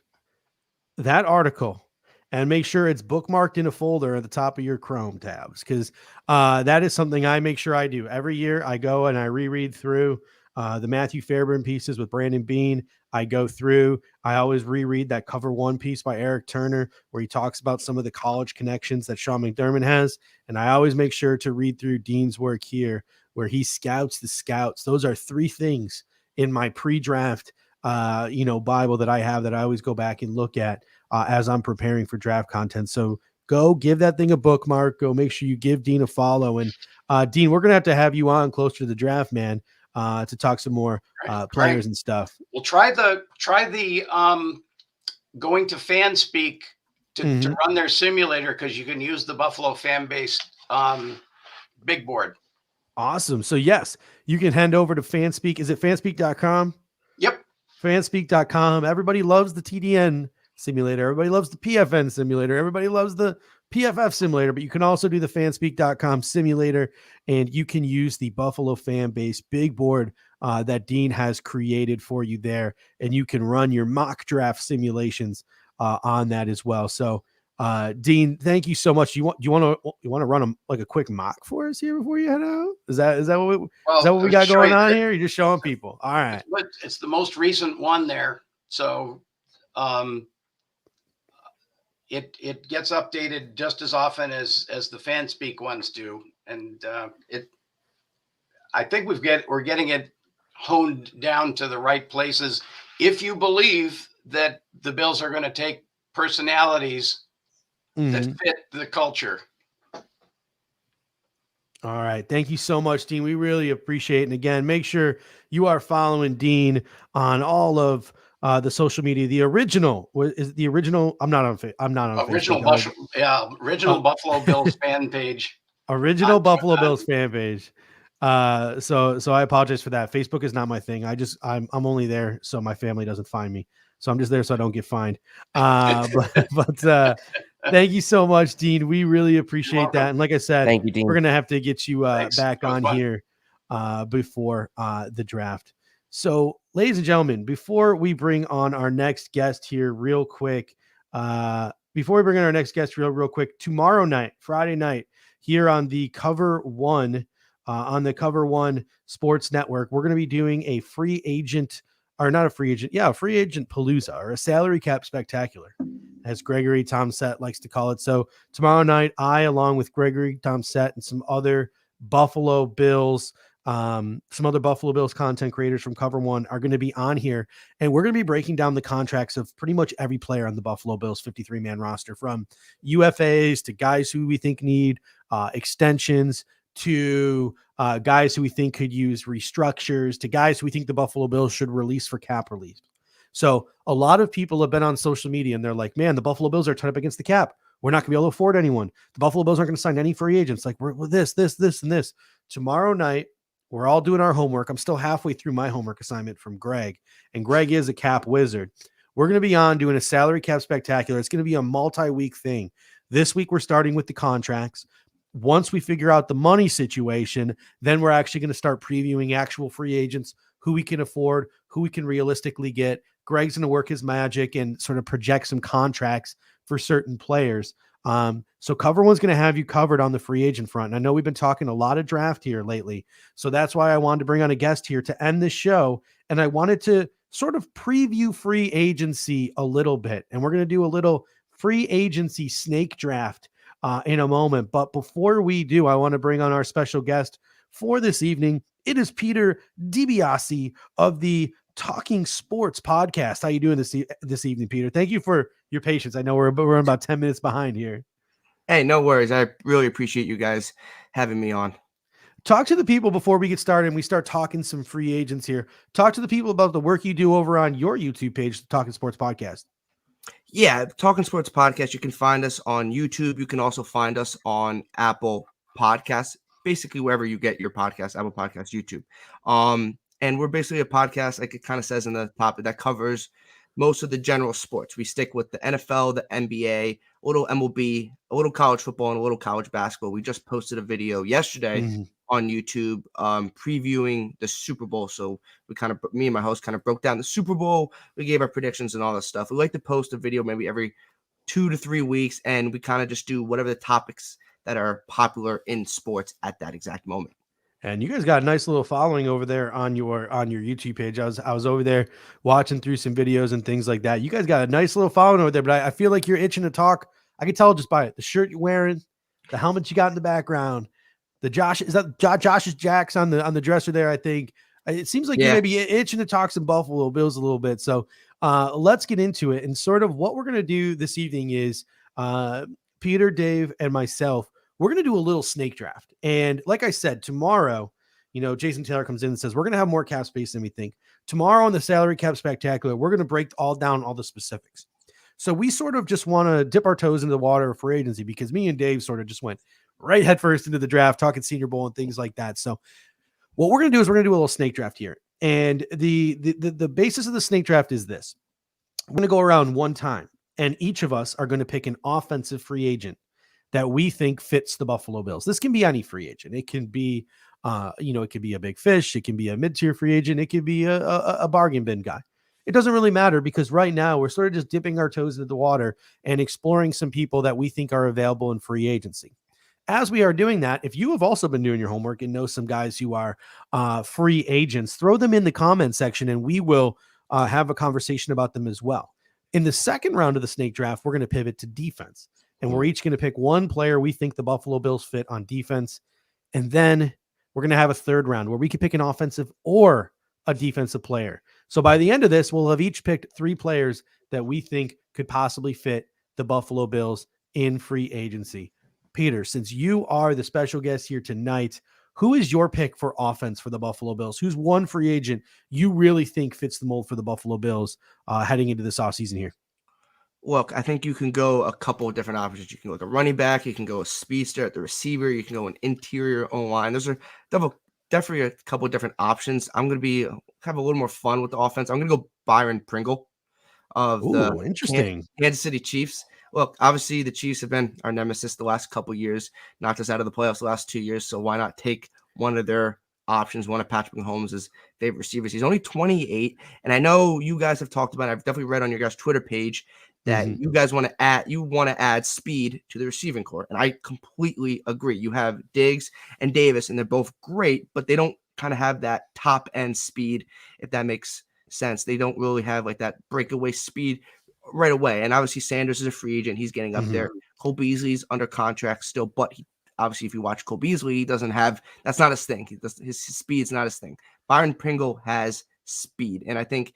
that article and make sure it's bookmarked in a folder at the top of your Chrome tabs, because that is something I make sure I do every year. I go and I reread through the Matthew Fairburn pieces with Brandon Bean. I go through, I always reread that cover one piece by Eric Turner, where he talks about some of the college connections that Sean McDermott has. And I always make sure to read through Dean's work here, where he scouts the scouts. Those are 3 things in my pre-draft, Bible that I have that I always go back and look at as I'm preparing for draft content. So go give that thing a bookmark. Go make sure you give Dean a follow. And Dean, we're going to have you on closer to the draft, man, to talk some more players and stuff. We'll try the going to FanSpeak to run their simulator, because you can use the Buffalo fan base big board. Awesome. So yes, you can head over to FanSpeak. Is it fanspeak.com? Yep. Fanspeak.com. Everybody loves the TDN simulator. Everybody loves the PFN simulator. Everybody loves the PFF simulator, but you can also do the fanspeak.com simulator, and you can use the Buffalo fan base big board that Dean has created for you there, and you can run your mock draft simulations on that as well. So Dean, thank you so much. You want to run a quick mock for us here before you head out? Is that what we got going on here? You're just showing people. All right. It's the most recent one there. So, it gets updated just as often as the fan speak ones do, and I think we're getting it honed down to the right places. If you believe that the Bills are going to take personalities that fit the culture. All right. Thank you so much, Dean. We really appreciate it. And again, make sure you are following Dean on all of the social media. The original is the original. I'm not on Original Facebook. Original Buffalo Bills fan page. Original Buffalo Bills fan page. So I apologize for that. Facebook is not my thing. I'm only there so my family doesn't find me. So I'm just there so I don't get fined. But thank you so much, Dean. We really appreciate that. And like I said, thank you, Dean. We're gonna have to get you back on here before the draft. So, ladies and gentlemen, before we bring on our next guest here, real quick, real quick, tomorrow night, Friday night, here on the Cover One Sports Network, we're going to be doing a free agent palooza, or a salary cap spectacular, as Gregory Tomsett likes to call it. So tomorrow night, I, along with Gregory Tomsett and some other Buffalo Bills content creators from Cover One, are going to be on here, and we're going to be breaking down the contracts of pretty much every player on the Buffalo Bills 53-man roster, from UFAs to guys who we think need extensions, to guys who we think could use restructures, to guys who we think the Buffalo Bills should release for cap relief. So a lot of people have been on social media and they're like, man, the Buffalo Bills are tied up against the cap. We're not gonna be able to afford anyone. The Buffalo Bills aren't going to sign any free agents. Like, we're this, and this. Tomorrow night, we're all doing our homework. I'm still halfway through my homework assignment from Greg, and Greg is a cap wizard. We're going to be on doing a salary cap spectacular. It's going to be a multi-week thing. This week, we're starting with the contracts. Once we figure out the money situation, then we're actually going to start previewing actual free agents, who we can afford, who we can realistically get. Greg's going to work his magic and sort of project some contracts for certain players. So Cover One's going to have you covered on the free agent front. And I know we've been talking a lot of draft here lately, so that's why I wanted to bring on a guest here to end this show. And I wanted to sort of preview free agency a little bit. And we're going to do a little free agency snake draft in a moment. But before we do, I want to bring on our special guest for this evening. It is Peter DiBiasi of the Talking Sports podcast. How you doing this evening, Peter? Thank you for your patience. I know we're about 10 minutes behind here. Hey, no worries. I really appreciate you guys having me on. Talk to the people before we get started and we start talking some free agents here. Talk to the people about the work you do over on your YouTube page, the Talking Sports podcast. Yeah, Talking Sports podcast. You can find us on YouTube. You can also find us on Apple Podcasts, basically wherever you get your podcast, Apple Podcasts, YouTube. And we're basically a podcast, like it kind of says in the top, that covers most of the general sports. We stick with the NFL, the NBA, a little MLB, a little college football, and a little college basketball. We just posted a video yesterday on YouTube previewing the Super Bowl. So me and my host kind of broke down the Super Bowl. We gave our predictions and all that stuff. We like to post a video maybe every 2 to 3 weeks, and we kind of just do whatever the topics that are popular in sports at that exact moment. And you guys got a nice little following over there on your YouTube page. I was over there watching through some videos and things like that. You guys got a nice little following over there, but I feel like you're itching to talk. I can tell just by it. The shirt you're wearing, the helmet you got in the background, Josh's Jacks on the dresser there, I think. It seems like you're maybe itching to talk some Buffalo Bills a little bit. So let's get into it. And sort of what we're going to do this evening is Peter, Dave, and myself, we're going to do a little snake draft. And like I said, tomorrow, Jason Taylor comes in and says, we're going to have more cap space than we think. Tomorrow on the salary cap spectacular, we're going to break all the specifics. So we sort of just want to dip our toes into the water for agency, because me and Dave sort of just went right headfirst into the draft, talking Senior Bowl and things like that. So what we're going to do is we're going to do a little snake draft here. And the basis of the snake draft is this. We're going to go around one time, and each of us are going to pick an offensive free agent that we think fits the Buffalo Bills. This can be any free agent. It can be, it could be a big fish. It can be a mid-tier free agent. It could be a bargain bin guy. It doesn't really matter, because right now we're sort of just dipping our toes into the water and exploring some people that we think are available in free agency. As we are doing that, if you have also been doing your homework and know some guys who are free agents, throw them in the comment section and we will have a conversation about them as well. In the second round of the snake draft, we're going to pivot to defense. And we're each going to pick one player we think the Buffalo Bills fit on defense. And then we're going to have a third round where we can pick an offensive or a defensive player. So by the end of this, we'll have each picked 3 players that we think could possibly fit the Buffalo Bills in free agency. Peter, since you are the special guest here tonight, who is your pick for offense for the Buffalo Bills? Who's one free agent you really think fits the mold for the Buffalo Bills heading into this offseason here? Look, I think you can go a couple of different options. You can go like a running back. You can go a speedster at the receiver. You can go an interior O-line. Those are definitely a couple of different options. I'm going to have a little more fun with the offense. I'm going to go Byron Pringle of the interesting Kansas City Chiefs. Look, obviously the Chiefs have been our nemesis the last couple of years, knocked us out of the playoffs the last 2 years. So why not take one of their options, one of Patrick Mahomes' favorite receivers? He's only 28. And I know you guys have talked about it. I've definitely read on your guys' Twitter page that you guys want to add speed to the receiving core. And I completely agree. You have Diggs and Davis, and they're both great, but they don't kind of have that top end speed, if that makes sense. They don't really have like that breakaway speed right away. And obviously Sanders is a free agent. He's getting up there. Cole Beasley's under contract still, but obviously if you watch Cole Beasley, he doesn't have, that's not his thing. His speed's not his thing. Byron Pringle has speed. And I think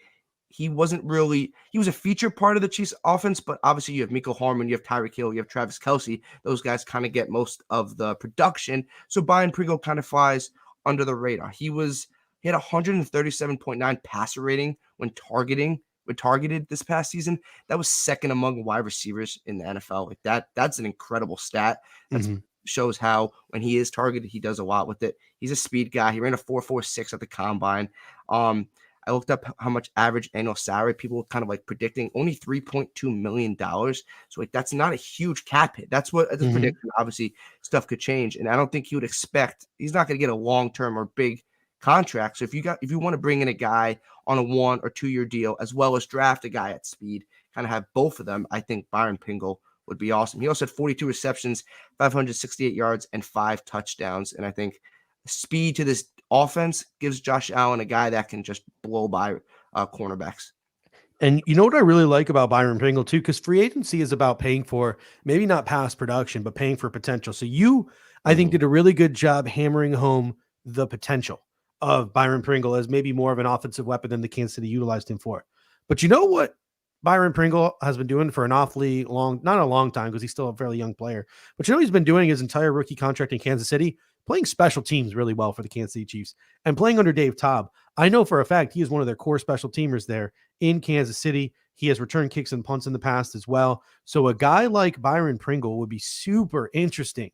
he was a feature part of the Chiefs offense, but obviously you have Mecole Hardman, you have Tyreek Hill, you have Travis Kelce. Those guys kind of get most of the production. So Byron Pringle kind of flies under the radar. He had 137.9 passer rating when targeted this past season. That was second among wide receivers in the NFL. Like that's an incredible stat. That shows how when he is targeted, he does a lot with it. He's a speed guy. He ran a 4.46 at the combine. I looked up how much average annual salary people were kind of like predicting, only $3.2 million. So like that's not a huge cap hit. That's what the prediction. Obviously, stuff could change, and I don't think he would expect. He's not going to get a long-term or big contract. So if you want to bring in a guy on a 1 or 2 year deal, as well as draft a guy at speed, kind of have both of them, I think Byron Pringle would be awesome. He also had 42 receptions, 568 yards, and 5 touchdowns. And I think speed to this offense gives Josh Allen a guy that can just blow by cornerbacks. And you know what I really like about Byron Pringle too, because free agency is about paying for maybe not past production, but paying for potential. So I think, did a really good job hammering home the potential of Byron Pringle as maybe more of an offensive weapon than the Kansas City utilized him for. But you know what Byron Pringle has been doing for an awfully long, not a long time because he's still a fairly young player, but you know he's been doing his entire rookie contract in Kansas City, playing special teams really well for the Kansas City Chiefs and playing under Dave Taub. I know for a fact he is one of their core special teamers there in Kansas City. He has returned kicks and punts in the past as well. So a guy like Byron Pringle would be super interesting.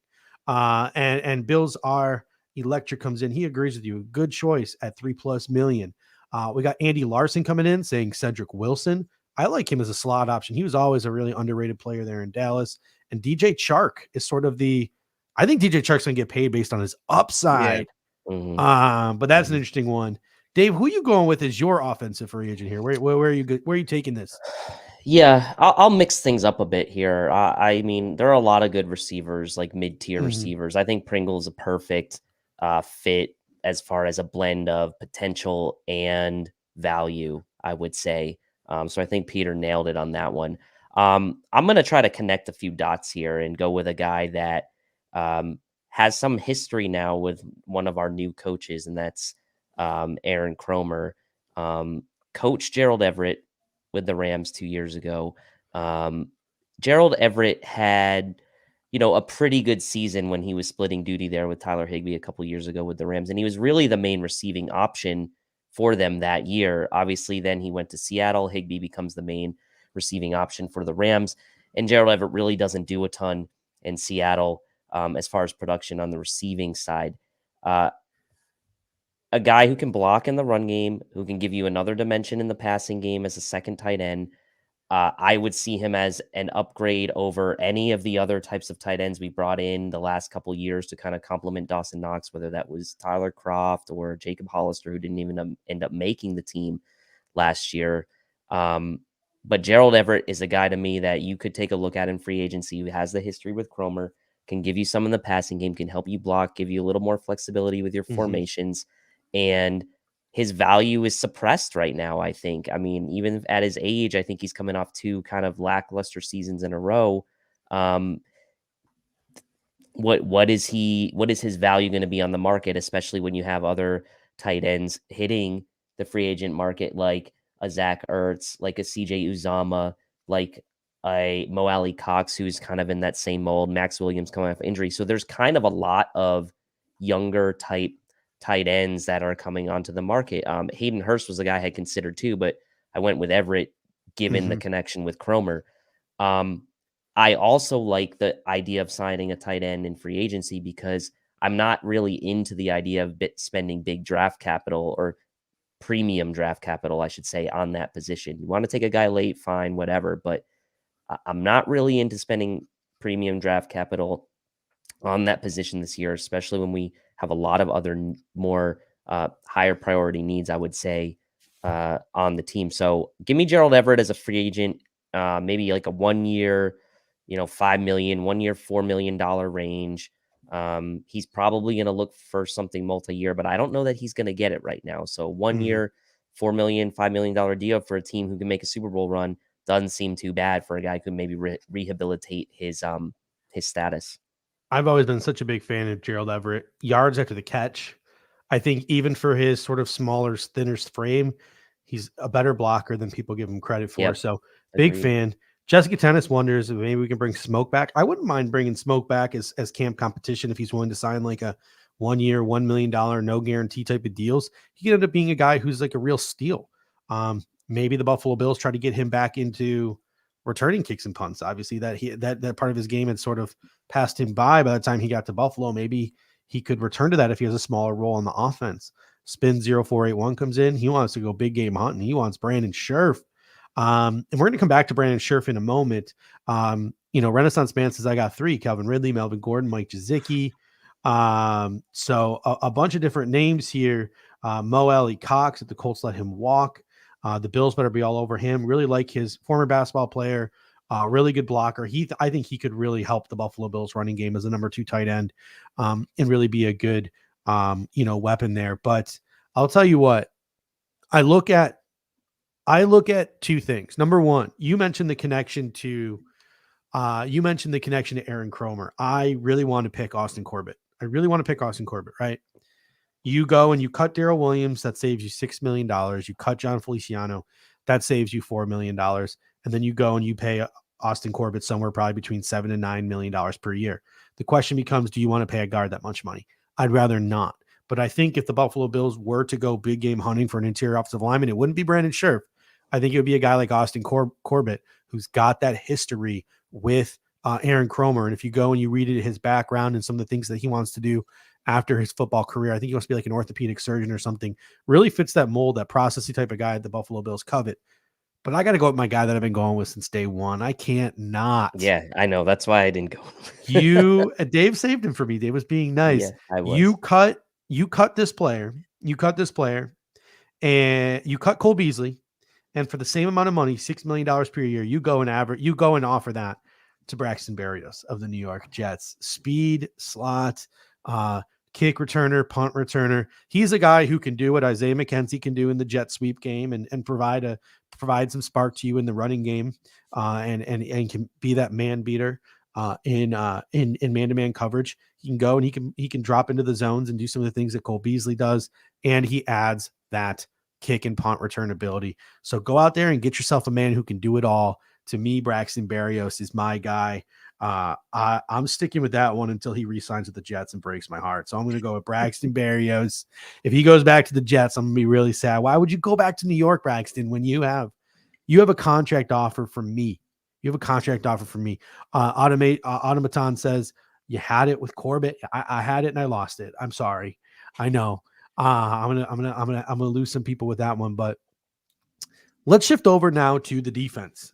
And Bills are Electric comes in. He agrees with you. Good choice at $3+ million. We got Andy Larson coming in saying Cedric Wilson. I like him as a slot option. He was always a really underrated player there in Dallas. And DJ Chark is sort of I think DJ Chark's going to get paid based on his upside. Yeah. But that's an interesting one. Dave, who are you going with as your offensive free agent here? Where are you taking this? Yeah, I'll mix things up a bit here. I mean, there are a lot of good receivers, like mid-tier receivers. I think Pringle's a perfect fit as far as a blend of potential and value, I would say. So I think Peter nailed it on that one. I'm going to try to connect a few dots here and go with a guy that has some history now with one of our new coaches, and that's Aaron Cromer. Coach Gerald Everett with the Rams 2 years ago. Gerald Everett had, a pretty good season when he was splitting duty there with Tyler Higbee a couple years ago with the Rams. And he was really the main receiving option for them that year. Obviously, then he went to Seattle. Higbee becomes the main receiving option for the Rams. And Gerald Everett really doesn't do a ton in Seattle as far as production on the receiving side. A guy who can block in the run game, who can give you another dimension in the passing game as a second tight end. I would see him as an upgrade over any of the other types of tight ends we brought in the last couple years to kind of complement Dawson Knox, whether that was Tyler Kroft or Jacob Hollister, who didn't even end up making the team last year. But Gerald Everett is a guy to me that you could take a look at in free agency, who has the history with Cromer, can give you some in the passing game, can help you block, give you a little more flexibility with your formations. And his value is suppressed right now, I think. I mean, even at his age, I think he's coming off 2 kind of lackluster seasons in a row. What is his value going to be on the market, especially when you have other tight ends hitting the free agent market, like a Zach Ertz, like a CJ Uzama, like a Mo Alley Cox, who's kind of in that same mold, Max Williams coming off injury. So there's kind of a lot of younger type tight ends that are coming onto the market. Hayden Hurst was a guy I had considered too, but I went with Everett given the connection with Cromer. I also like the idea of signing a tight end in free agency because I'm not really into the idea of spending big draft capital or premium draft capital, I should say, on that position. You want to take a guy late, fine, whatever, but I'm not really into spending premium draft capital on that position this year, especially when we have a lot of other more higher priority needs, I would say, on the team. So give me Gerald Everett as a free agent, maybe like a 1 year, $5 million, 1 year, $4 million range. He's probably going to look for something multi-year, but I don't know that he's going to get it right now. So 1 year, $4 million, $5 million deal for a team who can make a Super Bowl run doesn't seem too bad for a guy who can maybe rehabilitate his status. I've always been such a big fan of Gerald Everett. Yards after the catch. I think even for his sort of smaller, thinner frame, he's a better blocker than people give him credit for. Yep. So big Agreed. fan. Jessica Tennis wonders if maybe we can bring Smoke back. I wouldn't mind bringing Smoke back as camp competition if he's willing to sign like a 1 year, $1 million, no guarantee type of deals. He could end up being a guy who's like a real steal. Maybe the Buffalo Bills try to get him back into returning kicks and punts. Obviously, that part of his game had sort of passed him by the time he got to Buffalo. Maybe he could return to that if he has a smaller role on the offense. Spin 0481 comes in. He wants to go big game hunting. He wants Brandon Scherf. And we're going to come back to Brandon Scherf in a moment. Renaissance Man says I got 3: Calvin Ridley, Melvin Gordon, Mike Gesicki. So a bunch of different names here. Mo Alley Cox, if the Colts let him walk. The Bills better be all over him. Really like his former basketball player. Really good blocker. I think he could really help the Buffalo Bills running game as a number 2 tight end, and really be a good, weapon there. But I'll tell you what, I look at 2 things. Number 1, you mentioned the connection to Aaron Cromer. I really want to pick Austin Corbett. Right? You go and you cut Darrell Williams, that saves you $6 million. You cut John Feliciano, that saves you $4 million. And then you go and you pay Austin Corbett somewhere probably between $7 and $9 million per year. The question becomes, do you want to pay a guard that much money? I'd rather not. But I think if the Buffalo Bills were to go big game hunting for an interior offensive lineman, it wouldn't be Brandon Scherf. I think it would be a guy like Austin Corbett, who's got that history with Aaron Cromer. And if you go and you read his background and some of the things that he wants to do after his football career, I think he wants to be like an orthopedic surgeon or something. Really fits that mold, that processy type of guy that the Buffalo Bills covet. But I got to go with my guy that I've been going with since day one. I can't not. Yeah, I know. That's why I didn't go. Dave saved him for me. Dave was being nice. Yeah, I was. You cut this player, and you cut Cole Beasley. And for the same amount of money, $6 million per year, you go and offer that to Braxton Berrios of the New York Jets. Speed, slot, kick returner, punt returner. He's a guy who can do what Isaiah McKenzie can do in the jet sweep game and provide some spark to you in the running game, and can be that man beater in man-to-man coverage. He can go and he can drop into the zones and do some of the things that Cole Beasley does, and he adds that kick and punt return ability. So go out there and get yourself a man who can do it all. To me, Braxton Berrios is my guy. I'm sticking with that one until he re-signs with the Jets and breaks my heart. So I'm going to go with Braxton Berrios. If he goes back to the Jets, I'm going to be really sad. Why would you go back to New York, Braxton, when you have a contract offer from me? Automaton says you had it with Corbett. I had it and I lost it. I'm sorry. I know. I'm gonna lose some people with that one, but let's shift over now to the defense.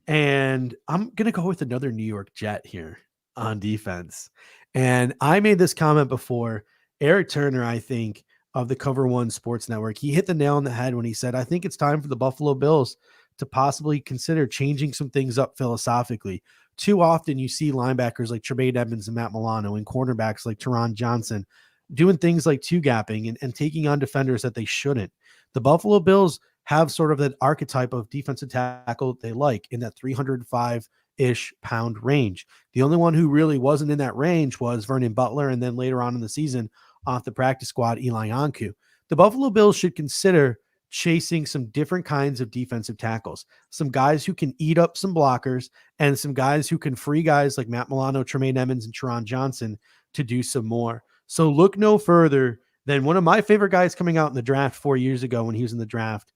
And I'm going to go with another New York Jet here on defense. And I made this comment before. Eric Turner, I think, of the Cover One Sports Network, he hit the nail on the head when he said, I think it's time for the Buffalo Bills to possibly consider changing some things up philosophically. Too often you see linebackers like Tremaine Edmonds and Matt Milano and cornerbacks like Teron Johnson doing things like two-gapping and taking on defenders that they shouldn't. The Buffalo Bills have sort of that archetype of defensive tackle they like in that 305-ish pound range. The only one who really wasn't in that range was Vernon Butler, and then later on in the season, off the practice squad, Eli Anku. The Buffalo Bills should consider chasing some different kinds of defensive tackles, some guys who can eat up some blockers and some guys who can free guys like Matt Milano, Tremaine Edmonds, and Teron Johnson to do some more. So look no further than one of my favorite guys coming out in the draft 4 years ago when he was in the draft,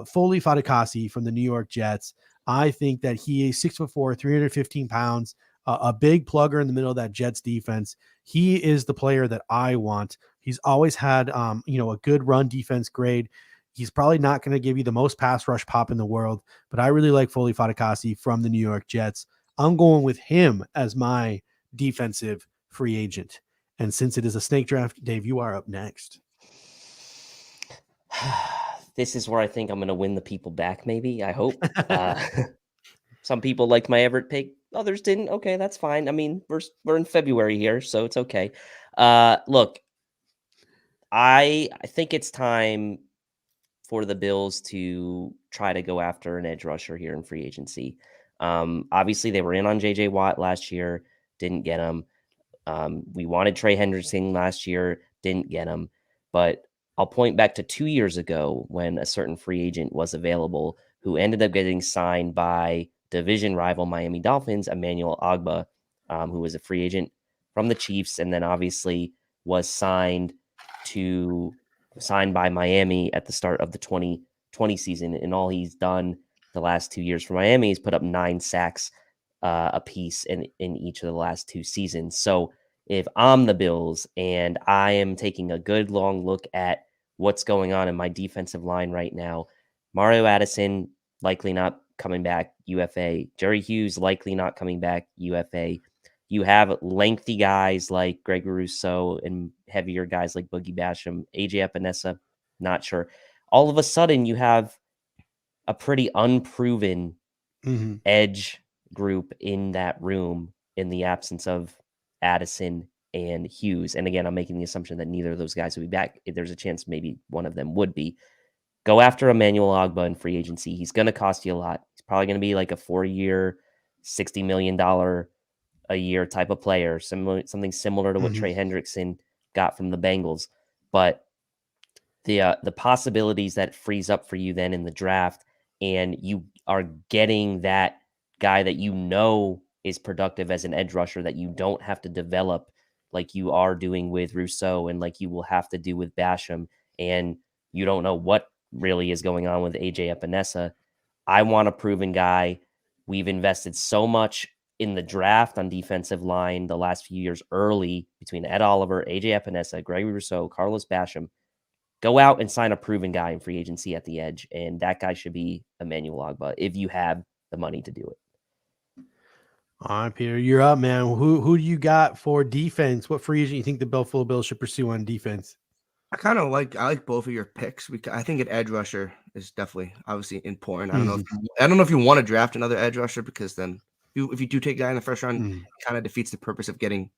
Foley Fatukasi from the New York Jets. I think that he is 6'4", 315 pounds, a big plugger in the middle of that Jets defense. He is the player that I want. He's always had, a good run defense grade. He's probably not going to give you the most pass rush pop in the world, but I really like Foley Fatukasi from the New York Jets. I'm going with him as my defensive free agent. And since it is a snake draft, Dave, you are up next. This is where I think I'm going to win the people back, maybe. I hope. Some people liked my Everett pick. Others didn't. Okay, that's fine. I mean, we're in February here, so it's okay. Look, I think it's time for the Bills to try to go after an edge rusher here in free agency. Obviously, they were in on J.J. Watt last year, didn't get him. We wanted Trey Hendrickson last year, didn't get him. But I'll point back to 2 years ago when a certain free agent was available who ended up getting signed by division rival Miami Dolphins, Emmanuel Ogbah, who was a free agent from the Chiefs, and then obviously was signed by Miami at the start of the 2020 season. And all he's done the last 2 years for Miami is put up 9 sacks a piece in each of the last 2 seasons. So if I'm the Bills and I am taking a good long look at what's going on in my defensive line right now, Mario Addison likely not coming back, UFA. Jerry Hughes likely not coming back, UFA. You have lengthy guys like Greg Rousseau and heavier guys like Boogie Basham, AJ Epinesa, not sure. All of a sudden, you have a pretty unproven edge group in that room in the absence of Addison and Hughes. And again, I'm making the assumption that neither of those guys will be back. There's a chance maybe one of them would be. Go after Emmanuel Ogbah in free agency. He's going to cost you a lot. He's probably going to be like a 4-year, $60 million a year type of player, something similar to what Trey Hendrickson got from the Bengals. But the possibilities that frees up for you then in the draft, and you are getting that guy that you know is productive as an edge rusher that you don't have to develop like you are doing with Rousseau and like you will have to do with Basham, and you don't know what really is going on with AJ Epinesa. I want a proven guy. We've invested so much in the draft on defensive line the last few years early between Ed Oliver, AJ Epinesa, Gregory Rousseau, Carlos Basham. Go out and sign a proven guy in free agency at the edge, and that guy should be Emmanuel Ogbah if you have the money to do it. All right, Peter, you're up, man. Who do you got for defense? What free agent you think the Buffalo Bills should pursue on defense? I like both of your picks. I think an edge rusher is definitely obviously important. I don't know if you want to draft another edge rusher, because then if you do take a guy in the first round, it kind of defeats the purpose of getting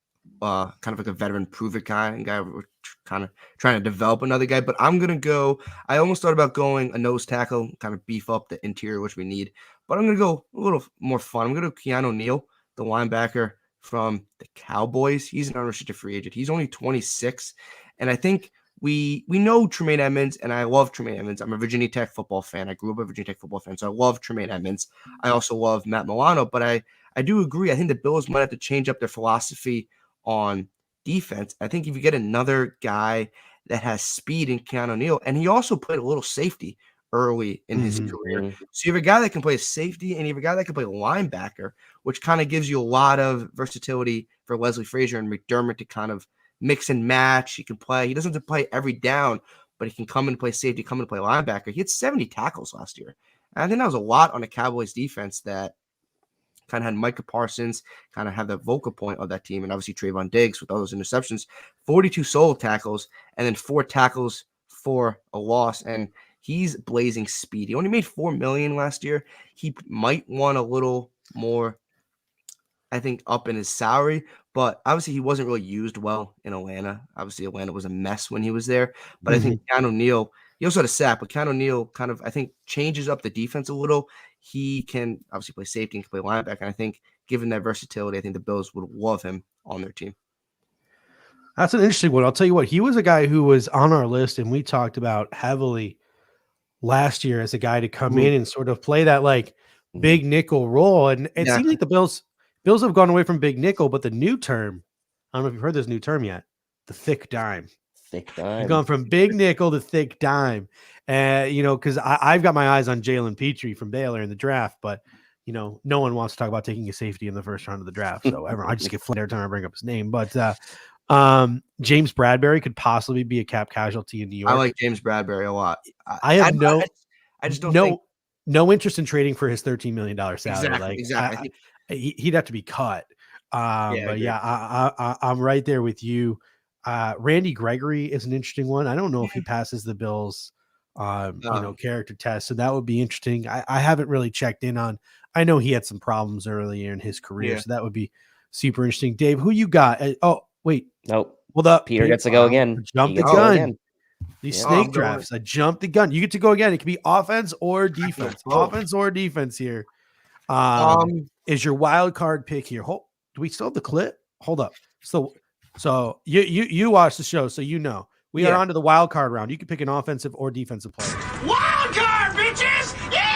kind of like a veteran proven guy. We're kind of trying to develop another guy. But I'm gonna go. I almost thought about going a nose tackle, kind of beef up the interior, which we need. But I'm gonna go a little more fun. I'm gonna go Keanu Neal, the linebacker from the Cowboys. He's an unrestricted free agent. He's only 26, and I think we know Tremaine Edmonds, and I love Tremaine Edmonds. I'm a Virginia Tech football fan. I grew up a Virginia Tech football fan, so I love Tremaine Edmonds. I also love Matt Milano, but I do agree. I think the Bills might have to change up their philosophy on defense. I think if you get another guy that has speed in Keanu Neal, and he also played a little safety early in his career. So you have a guy that can play safety, and you have a guy that can play linebacker, which kind of gives you a lot of versatility for Leslie Frazier and McDermott to kind of mix and match. He can play. He doesn't have to play every down, but he can come and play safety, come and play linebacker. He had 70 tackles last year. And I think that was a lot on the Cowboys defense that kind of had Micah Parsons kind of have the vocal point of that team. And obviously Trayvon Diggs with all those interceptions, 42 solo tackles, and then 4 tackles for a loss. And he's blazing speed. He only made $4 million last year. He might want a little more I think, up in his salary, but obviously he wasn't really used well in Atlanta. Obviously, Atlanta was a mess when he was there. But I think Keanu Neal, he also had a sack, but Keanu Neal kind of, I think, changes up the defense a little. He can obviously play safety and can play linebacker. And I think, given that versatility, I think the Bills would love him on their team. That's an interesting one. I'll tell you what, he was a guy who was on our list, and we talked about heavily last year as a guy to come in and sort of play that like big nickel role. And it seems like the Bills have gone away from big nickel, but the new term, I don't know if you've heard this new term yet, the thick dime. Thick dime. You've gone from big nickel to thick dime. You know, because I've got my eyes on Jalen Petrie from Baylor in the draft, but you know, no one wants to talk about taking a safety in the first round of the draft. So I just get flared every time I bring up his name. But James Bradbury could possibly be a cap casualty in New York. I like James Bradbury a lot. I just don't think no interest in trading for his $13 million salary. Exactly. He'd have to be cut. But yeah, I'm right there with you. Randy Gregory is an interesting one. I don't know if he passes the Bills character test. So that would be interesting. I haven't really checked in on. I know he had some problems earlier in his career, so that would be super interesting. Dave, who you got? Oh, wait. Nope. Well, Peter gets to go again. Jump the gun. These snake drafts. I jumped the gun. You get to go again. It could be offense or defense. Offense or defense here. Is your wild card pick here? Do we still have the clip? Hold up. So you watch the show, so you know. We are on to the wild card round. You can pick an offensive or defensive player. Wild card, bitches! Yeah!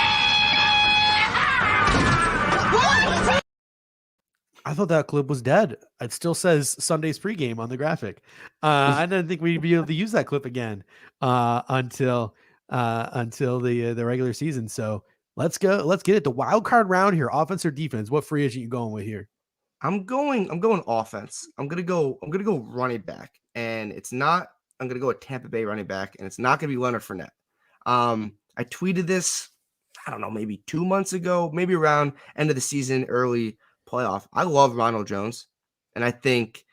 I thought that clip was dead. It still says Sunday's pregame on the graphic. I didn't think we'd be able to use that clip again until the regular season. So let's go. Let's get it. The wild card round here. Offense or defense? What free agent you going with here? I'm going offense. I'm gonna go running back, and it's not. I'm gonna go a Tampa Bay running back, and it's not gonna be Leonard Fournette. I tweeted this, I don't know, maybe 2 months ago, maybe around end of the season, early playoff. I love Ronald Jones, and I think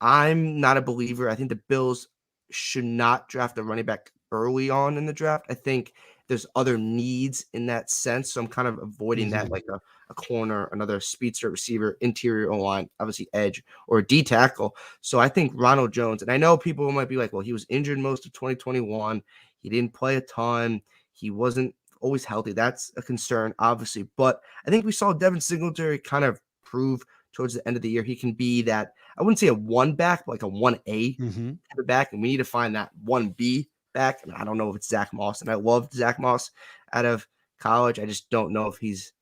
I'm not a believer. I think the Bills should not draft a running back early on in the draft. I think there's other needs in that sense, so I'm kind of avoiding that, like a corner, another speedster receiver, interior O-line, obviously edge, or a D tackle. So I think Ronald Jones, and I know people might be like, well, he was injured most of 2021. He didn't play a ton. He wasn't always healthy. That's a concern, obviously. But I think we saw Devin Singletary kind of prove towards the end of the year he can be that, I wouldn't say a 1 back, but like a 1A type of back. And we need to find that 1B back. I mean, I don't know if it's Zach Moss, and I loved Zach Moss out of college. I just don't know if he's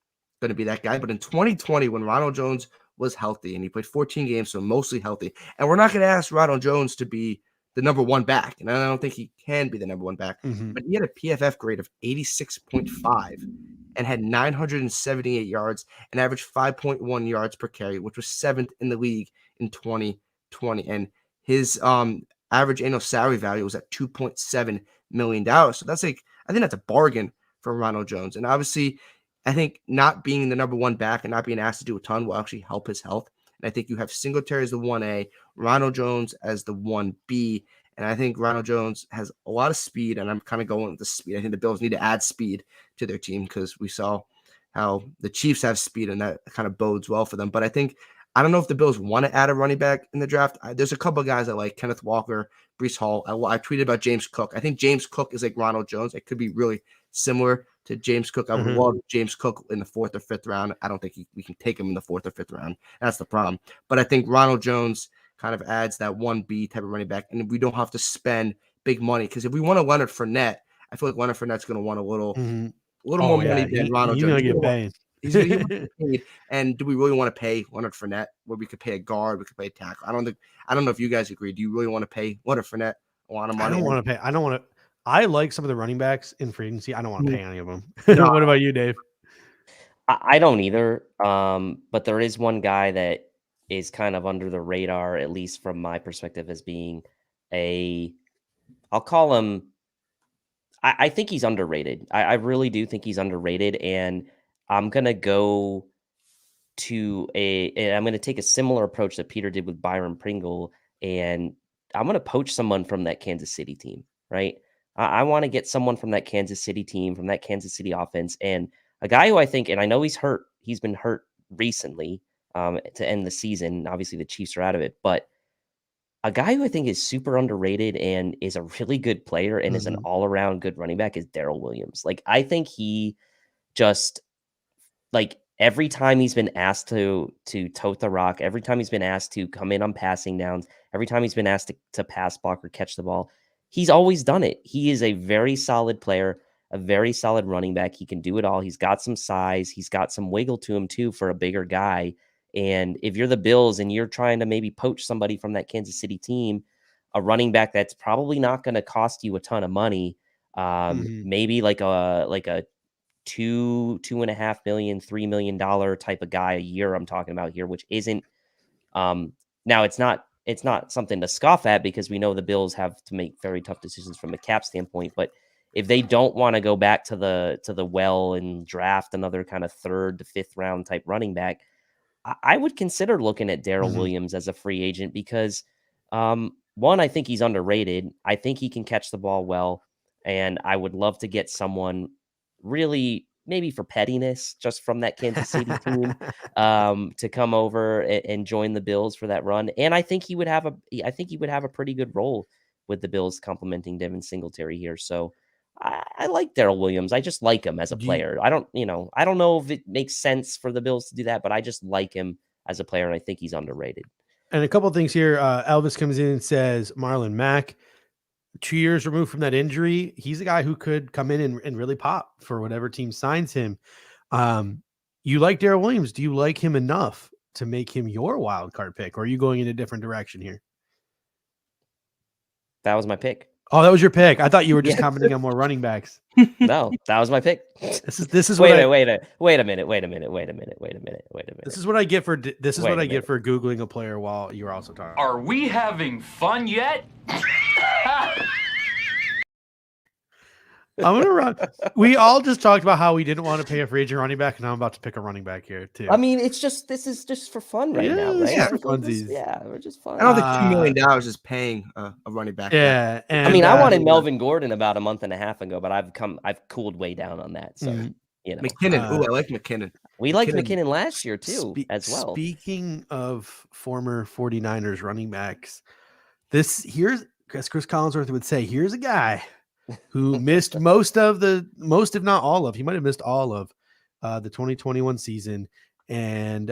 going to be that guy. But in 2020, when Ronald Jones was healthy, and he played 14 games, so mostly healthy, and we're not going to ask Ronald Jones to be the number 1 back, and I don't think he can be the number 1 back, but he had a PFF grade of 86.5 and had 978 yards and averaged 5.1 yards per carry, which was 7th in the league in 2020. And his average annual salary value was at $2.7 million. So that's I think that's a bargain for Ronald Jones. And obviously, I think not being the number 1 back and not being asked to do a ton will actually help his health. And I think you have Singletary as the 1A, Ronald Jones as the 1B. And I think Ronald Jones has a lot of speed, and I'm kind of going with the speed. I think the Bills need to add speed to their team because we saw how the Chiefs have speed, and that kind of bodes well for them. But I don't know if the Bills want to add a running back in the draft. There's a couple of guys I like, Kenneth Walker, Breece Hall. I tweeted about James Cook. I think James Cook is like Ronald Jones. It could be really similar to James Cook. I would love James Cook in the 4th or 5th round. I don't think we can take him in the 4th or 5th round. That's the problem. But I think Ronald Jones kind of adds that 1B type of running back, and we don't have to spend big money, because if we want a Leonard Fournette, I feel like Leonard Fournette's going to want a little more money than Ronald Jones. He's going to get paid. He's going to get paid. And do we really want to pay Leonard Fournette, where we could pay a guard, we could pay a tackle? I don't know if you guys agree. Do you really want to pay Leonard Fournette a lot of money? I don't want to. I like some of the running backs in free agency. I don't want to pay any of them. What about you, Dave? I don't either. But there is one guy that is kind of under the radar, at least from my perspective, as being I'll call him, I think he's underrated. I really do think he's underrated. And I'm going to go to I'm going to take a similar approach that Peter did with Byron Pringle. And I'm going to poach someone from that Kansas City team, right? I want to get someone from that Kansas City team, from that Kansas City offense. And a guy who I think, and I know he's hurt, he's been hurt recently, to end the season. Obviously, the Chiefs are out of it, but a guy who I think is super underrated and is a really good player and is an all-around good running back is Darrell Williams. Like, I think he just, like, every time he's been asked to tote the rock, every time he's been asked to come in on passing downs, every time he's been asked to pass block or catch the ball, he's always done it. He is a very solid player, a very solid running back. He can do it all. He's got some size. He's got some wiggle to him too for a bigger guy. And if you're the Bills and you're trying to maybe poach somebody from that Kansas City team, a running back that's probably not going to cost you a ton of money, maybe like a $2.5 million, $3 million type of guy a year I'm talking about here, which isn't now it's not something to scoff at because we know the Bills have to make very tough decisions from a cap standpoint. But if they don't want to go back to the well and draft another kind of 3rd to 5th round type running back, I would consider looking at Darrell Williams as a free agent because one, I think he's underrated. I think he can catch the ball well, and I would love to get someone really maybe for pettiness just from that Kansas City team to come over and join the Bills for that run. And I think he would have a pretty good role with the Bills complementing Devin Singletary here. So I like Darrell Williams. I just like him as a player. I don't know if it makes sense for the Bills to do that, but I just like him as a player, and I think he's underrated. And a couple of things here. Elvis comes in and says Marlon Mack, 2 years removed from that injury, he's a guy who could come in and really pop for whatever team signs him. You like Darrell Williams. Do you like him enough to make him your wild card pick, or are you going in a different direction here? That was my pick. Oh, that was your pick. I thought you were just commenting on more running backs. No, that was my pick. This is wait a minute. This is what I get for Googling a player while you're also talking. Are we having fun yet? I'm gonna run. We all just talked about how we didn't want to pay a free agent running back, and I'm about to pick a running back here too. I mean, this is just for fun right now, right? Yeah, for funsies. We're just fun. I don't think $2 million is paying a running back. Yeah, and, I mean, I wanted Melvin Gordon about a month and a half ago, but I've cooled way down on that. So you know, McKinnon. I like McKinnon. We liked McKinnon last year too, as well. Speaking of former 49ers running backs, here's, as Chris Collinsworth would say, here's a guy who missed he might have missed all of the 2021 season. And,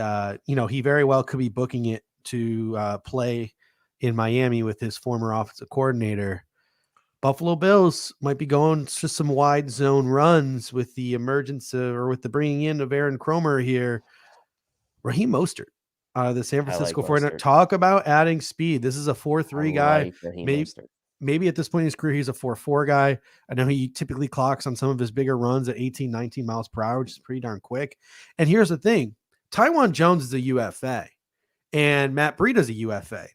he very well could be booking it to play in Miami with his former offensive coordinator. Buffalo Bills might be going to some wide zone runs with the emergence with the bringing in of Aaron Cromer here. Raheem Mostert, the San Francisco 49ers. Talk about adding speed. This is a 4.3 guy. Maybe at this point in his career, he's a 4.4 guy. I know he typically clocks on some of his bigger runs at 18, 19 miles per hour, which is pretty darn quick. And here's the thing. Tywan Jones is a UFA, and Matt Breida is a UFA.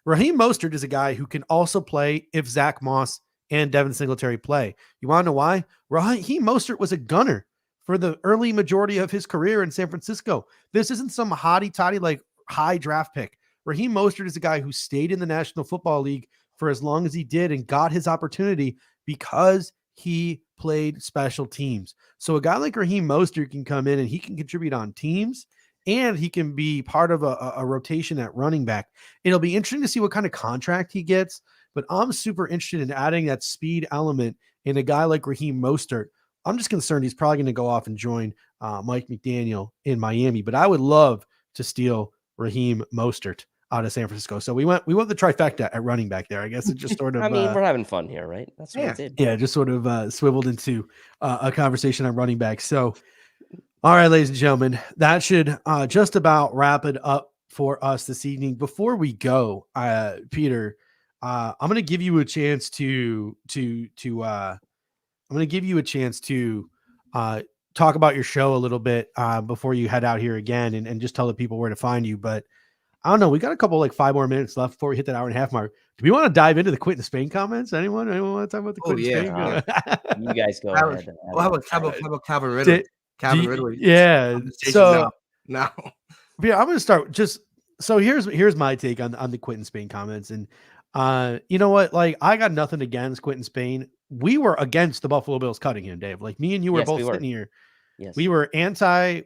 Raheem Mostert is a guy who can also play if Zach Moss and Devin Singletary play. You want to know why? Raheem Mostert was a gunner for the early majority of his career in San Francisco. This isn't some hotty-toddy, like, high draft pick. Raheem Mostert is a guy who stayed in the National Football League for as long as he did and got his opportunity because he played special teams. So a guy like Raheem Mostert can come in and he can contribute on teams, and he can be part of a rotation at running back. It'll be interesting to see what kind of contract he gets, but I'm super interested in adding that speed element in a guy like Raheem Mostert. I'm just concerned he's probably going to go off and join Mike McDaniel in Miami, but I would love to steal Raheem Mostert out of San Francisco. So we went the trifecta at running back there. I guess it just sort of, I mean, we're having fun here, right? That's what it did. Yeah, just sort of swiveled into a conversation on running back. So, all right, ladies and gentlemen, that should just about wrap it up for us this evening. Before we go, Peter, I'm going to give you a chance to talk about your show a little bit before you head out here again, and just tell the people where to find you. But I don't know. We got a couple, 5 more minutes left before we hit that hour and a half mark. Do we want to dive into the Quentin Spain comments? Anyone want to talk about the Quentin Spain? You guys go ahead. How about Calvin Ridley? Calvin Ridley. Yeah. So no. Yeah, I'm going to start so here's my take on the Quentin Spain comments. And you know what? I got nothing against Quentin Spain. We were against the Buffalo Bills cutting him, Dave. Me and you were both sitting here. Yes. We were anti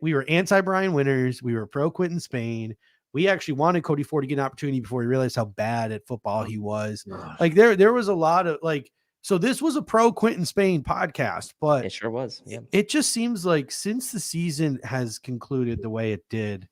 Brian Winters. We were pro Quentin Spain. We actually wanted Cody Ford to get an opportunity before we realized how bad at football he was. Like there was a lot of like, so this was a pro Quentin Spain podcast, but It sure was. Yeah. it just seems like since the season has concluded the way it did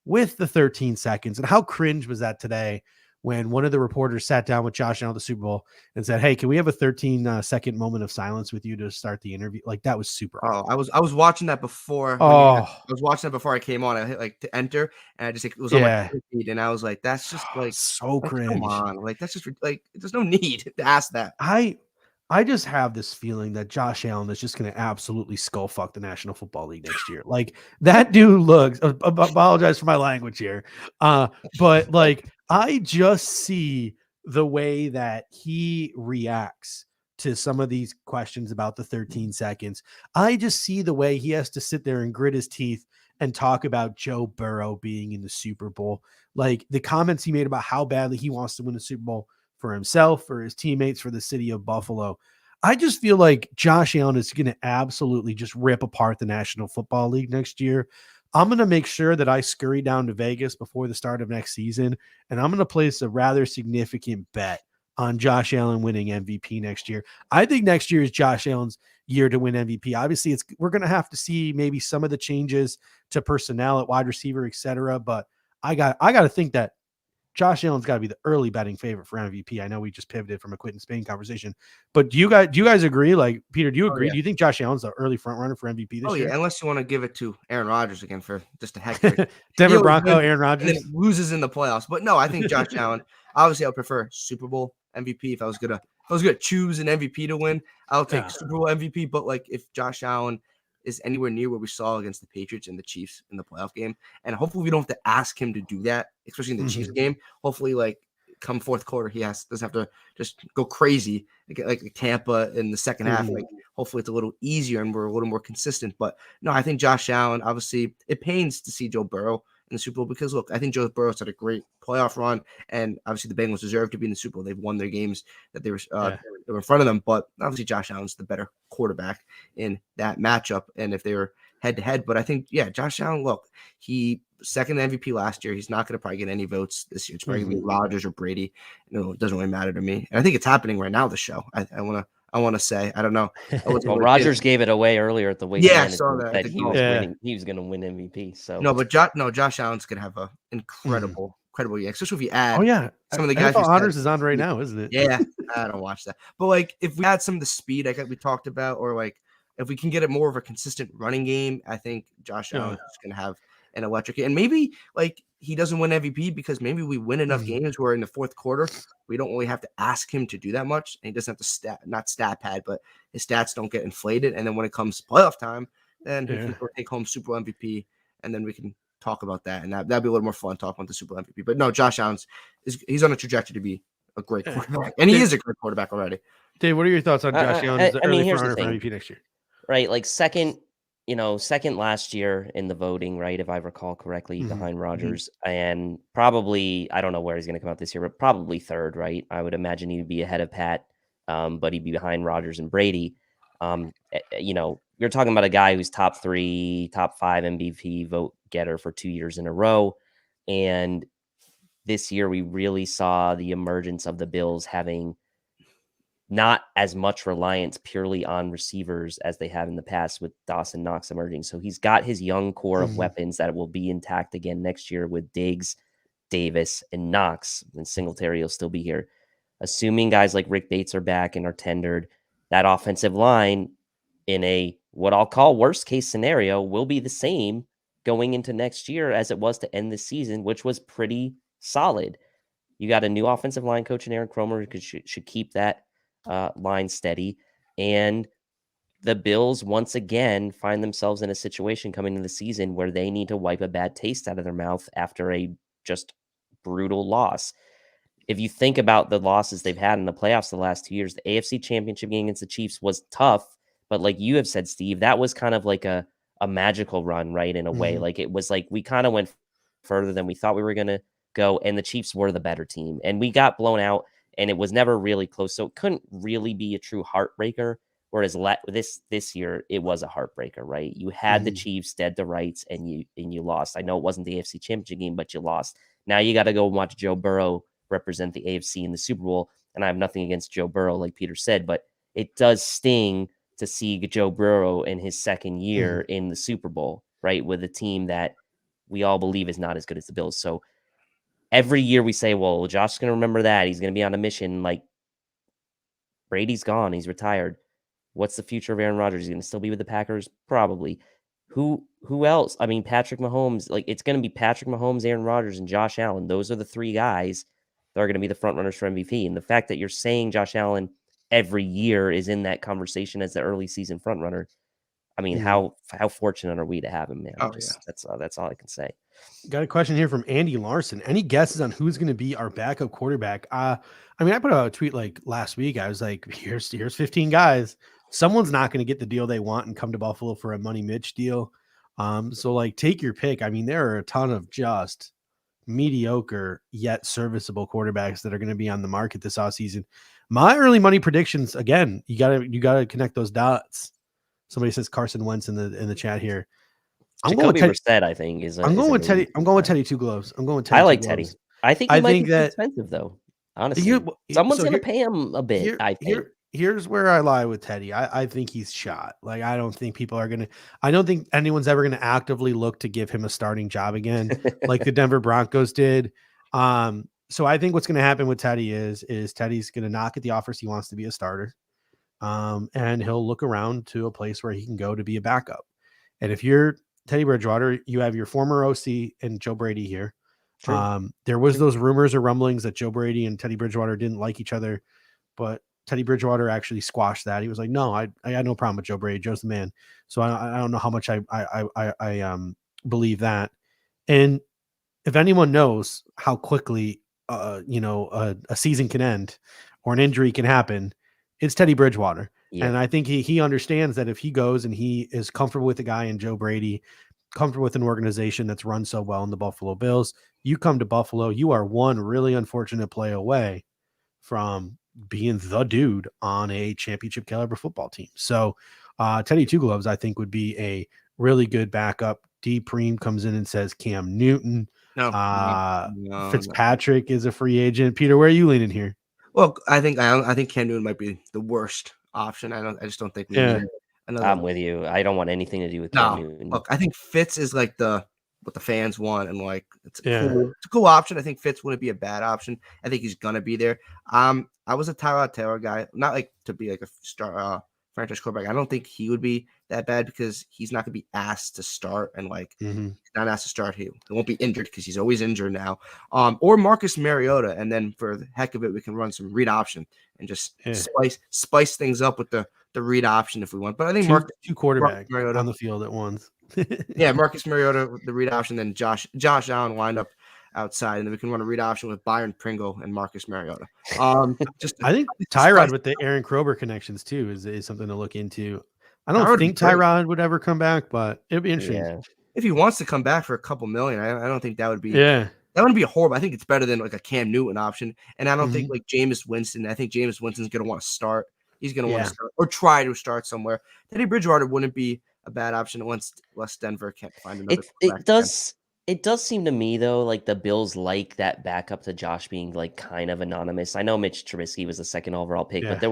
with the 13 seconds, and how cringe was that today when one of the reporters sat down with Josh Allen at the Super Bowl and said, "Hey, can we have a 13-second moment of silence with you to start the interview?" Like that was super. Oh, I was watching that before. Oh, I was watching that before I came on. I hit like to enter, and I just it was on my feed, and I was like, "That's just like so cringe." Come on, like that's just like there's no need to ask that. I just have this feeling that Josh Allen is just going to absolutely skull fuck the National Football League next year. Like that dude looks. Apologize for my language here, but like I just see the way that he reacts to some of these questions about the 13 seconds. I just see the way he has to sit there and grit his teeth and talk about Joe Burrow being in the Super Bowl. Like the comments he made about how badly he wants to win the Super Bowl for himself, for his teammates, for the city of Buffalo. I just feel like Josh Allen is going to absolutely just rip apart the National Football League next year. I'm going to make sure that I scurry down to Vegas before the start of next season, and I'm going to place a rather significant bet on Josh Allen winning MVP next year. I think next year is Josh Allen's year to win MVP. Obviously, we're going to have to see maybe some of the changes to personnel at wide receiver, et cetera, but I got to think that Josh Allen's got to be the early betting favorite for MVP. I know we just pivoted from a Quentin Spain conversation, but do you guys agree? Like Peter, do you agree? Yeah. Do you think Josh Allen's the early front runner for MVP this year? Yeah, unless you want to give it to Aaron Rodgers again for just a heck of it. Denver Bronco, Aaron Rodgers, and then loses in the playoffs. But no, I think Josh Allen. Obviously, I would prefer Super Bowl MVP if I was gonna choose an MVP to win. I'll take Super Bowl MVP. But like if Josh Allen is anywhere near what we saw against the Patriots and the Chiefs in the playoff game, and hopefully we don't have to ask him to do that, especially in the Chiefs game. Hopefully, like come fourth quarter, he doesn't have to just go crazy like Tampa in the second half. Like hopefully it's a little easier and we're a little more consistent. But no, I think Josh Allen. Obviously, it pains to see Joe Burrow in the Super Bowl because look, I think Joe Burrow's had a great playoff run, and obviously the Bengals deserve to be in the Super Bowl. They've won their games that they were in front of them, but obviously Josh Allen's the better quarterback in that matchup. And if they were head to head, but I think Josh Allen. Look, he second MVP last year. He's not going to probably get any votes this year. It's probably going to be Rodgers or Brady. It doesn't really matter to me. And I think it's happening right now. The show. I want to say. I don't know. Well, Rodgers gave it away earlier at the week. I saw that he was winning. He was going to win MVP. So no, but Josh Allen's going to have an incredible year, especially if you add. Some of the guys. Honors is on right now, isn't it? Yeah, I don't watch that. But like, if we add some of the speed, like we talked about, or like if we can get it more of a consistent running game, I think Josh Allen is going to have an electric. And maybe like he doesn't win MVP because maybe we win enough games where in the fourth quarter we don't really have to ask him to do that much, and he doesn't have to not stat pad, but his stats don't get inflated. And then when it comes to playoff time, then he can take home Super Bowl MVP, and then we can talk about that, and that'd be a little more fun talking about the Super Bowl MVP. But no, Josh Allen's he's on a trajectory to be a great quarterback, and he is a great quarterback already. Dave, what are your thoughts on Josh Allen as the early front runner for MVP next year? Right, like second last year in the voting, right? If I recall correctly, behind Rodgers, and probably I don't know where he's going to come out this year, but probably third, right? I would imagine he'd be ahead of Pat, but he'd be behind Rodgers and Brady. You're talking about a guy who's top 3, top 5 MVP vote getter for 2 years in a row, and this year we really saw the emergence of the Bills having not as much reliance purely on receivers as they have in the past with Dawson Knox emerging. So he's got his young core of weapons that will be intact again next year with Diggs, Davis, and Knox, and Singletary will still be here. Assuming guys like Rick Bates are back and are tendered, that offensive line in a what I'll call worst case scenario will be the same going into next year as it was to end the season, which was pretty solid. You got a new offensive line coach in Aaron Kromer who should keep that line steady, and the Bills once again find themselves in a situation coming into the season where they need to wipe a bad taste out of their mouth after a just brutal loss. If you think about the losses they've had in the playoffs the last 2 years, the AFC Championship game against the Chiefs was tough, but like you have said, Steve, that was kind of like a magical run, right? In a way, like it was like we kind of went further than we thought we were going to go, and the Chiefs were the better team, and we got blown out. And it was never really close. So it couldn't really be a true heartbreaker Whereas this year it was a heartbreaker, right? You had the Chiefs dead to rights, and you lost. I know it wasn't the AFC Championship game, but you lost. Now you got to go watch Joe Burrow represent the AFC in the Super Bowl, and I have nothing against Joe Burrow, like Peter said, but it does sting to see Joe Burrow in his second year in the Super Bowl, right, with a team that we all believe is not as good as the Bills. So every year we say, well, Josh's going to remember that. He's going to be on a mission. Like, Brady's gone. He's retired. What's the future of Aaron Rodgers? He's going to still be with the Packers? Probably. Who else? I mean, Patrick Mahomes. Like, it's going to be Patrick Mahomes, Aaron Rodgers, and Josh Allen. Those are the three guys that are going to be the front runners for MVP. And the fact that you're saying Josh Allen every year is in that conversation as the early season front runner, I mean, how fortunate are we to have him, man? That's all I can say. Got a question here from Andy Larson. Any guesses on who's going to be our backup quarterback? I mean, I put out a tweet like last week. I was like, here's 15 guys. Someone's not going to get the deal they want and come to Buffalo for a Money Mitch deal. So like, take your pick. I mean, there are a ton of just mediocre yet serviceable quarterbacks that are going to be on the market this offseason. My early money predictions, again, you gotta connect those dots. Somebody says Carson Wentz in the chat here. I'm going with Teddy. I think I'm going with Teddy. I'm going with Teddy Two Gloves. I'm going with Teddy. I like Teddy. I think he might be expensive though. Honestly, someone's going to pay him a bit. I think. Here's where I lie with Teddy. I think he's shot. Like, I don't think people are gonna. I don't think anyone's ever gonna actively look to give him a starting job again, like the Denver Broncos did. So I think what's going to happen with Teddy is Teddy's going to knock at the offers he wants to be a starter, and he'll look around to a place where he can go to be a backup. And if you're Teddy Bridgewater, you have your former OC and Joe Brady here. There was those rumors or rumblings that Joe Brady and Teddy Bridgewater didn't like each other, but Teddy Bridgewater actually squashed that. He was like, "No, I had no problem with Joe Brady. Joe's the man." So I don't know how much I believe that. And if anyone knows how quickly a season can end or an injury can happen, it's Teddy Bridgewater. Yeah. And I think he understands that if he goes and he is comfortable with the guy in Joe Brady, comfortable with an organization that's run so well in the Buffalo Bills, you come to Buffalo, you are one really unfortunate play away from being the dude on a championship caliber football team. So Teddy Two Gloves, I think, would be a really good backup. D Preem comes in and says Cam Newton. No, Fitzpatrick is a free agent. Peter, where are you leaning here? Well, I think Cam Newton might be the worst option. I just don't think we need another. I'm with you. I don't want anything to do with Cam Newton. Look, I think Fitz is like what the fans want, and like it's a cool option. I think Fitz wouldn't be a bad option. I think he's gonna be there. I was a Tyrod Taylor guy, not like to be like a star franchise quarterback. I don't think he would be that bad because he's not gonna be asked to start, and like not asked to start. He won't be injured because he's always injured now. Or Marcus Mariota, and then for the heck of it, we can run some read option and just spice things up with the read option if we want. But I think two quarterbacks Mariota on the field at once. Marcus Mariota, the read option, then Josh Allen wind up outside, and then we can run a read option with Byron Pringle and Marcus Mariota. I think Tyrod with the Aaron Kroger connections too is something to look into. I don't think Tyrod would ever come back, but it'd be interesting. Yeah. If he wants to come back for a couple million, I don't think that would be that wouldn't be horrible. I think it's better than like a Cam Newton option. And I don't think like Jameis Winston. I think Jameis Winston's gonna want to start. He's gonna want to start or try to start somewhere. Teddy Bridgewater wouldn't be a bad option unless Denver can't find another. It does seem to me though, like the Bills like that backup to Josh being like kind of anonymous. I know Mitch Trubisky was the second overall pick, but there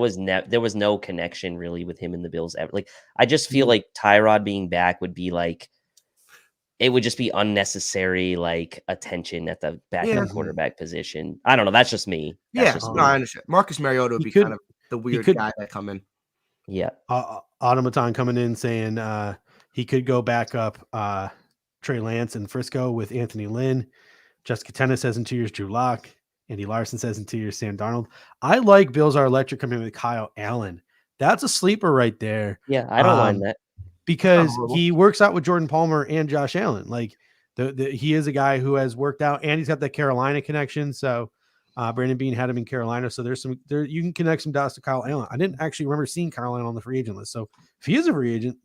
was no connection really with him in the Bills ever. Like I just feel like Tyrod being back would be like it would just be unnecessary like attention at the backup quarterback position. I don't know. That's just me. I understand. Marcus Mariota would be kind of the weird guy that come in. Yeah. Automaton coming in saying he could go back up Trey Lance and Frisco with Anthony Lynn. Jessica Tennis says in 2 years, Drew Lock. Andy Larson says in 2 years, Sam Darnold. I like Bills Are Electric coming in with Kyle Allen. That's a sleeper right there. Yeah, I don't mind that. Because he works out with Jordan Palmer and Josh Allen. Like he is a guy who has worked out, and he's got that Carolina connection. So Brandon Beane had him in Carolina. So you can connect some dots to Kyle Allen. I didn't actually remember seeing Kyle Allen on the free agent list. So if he is a free agent,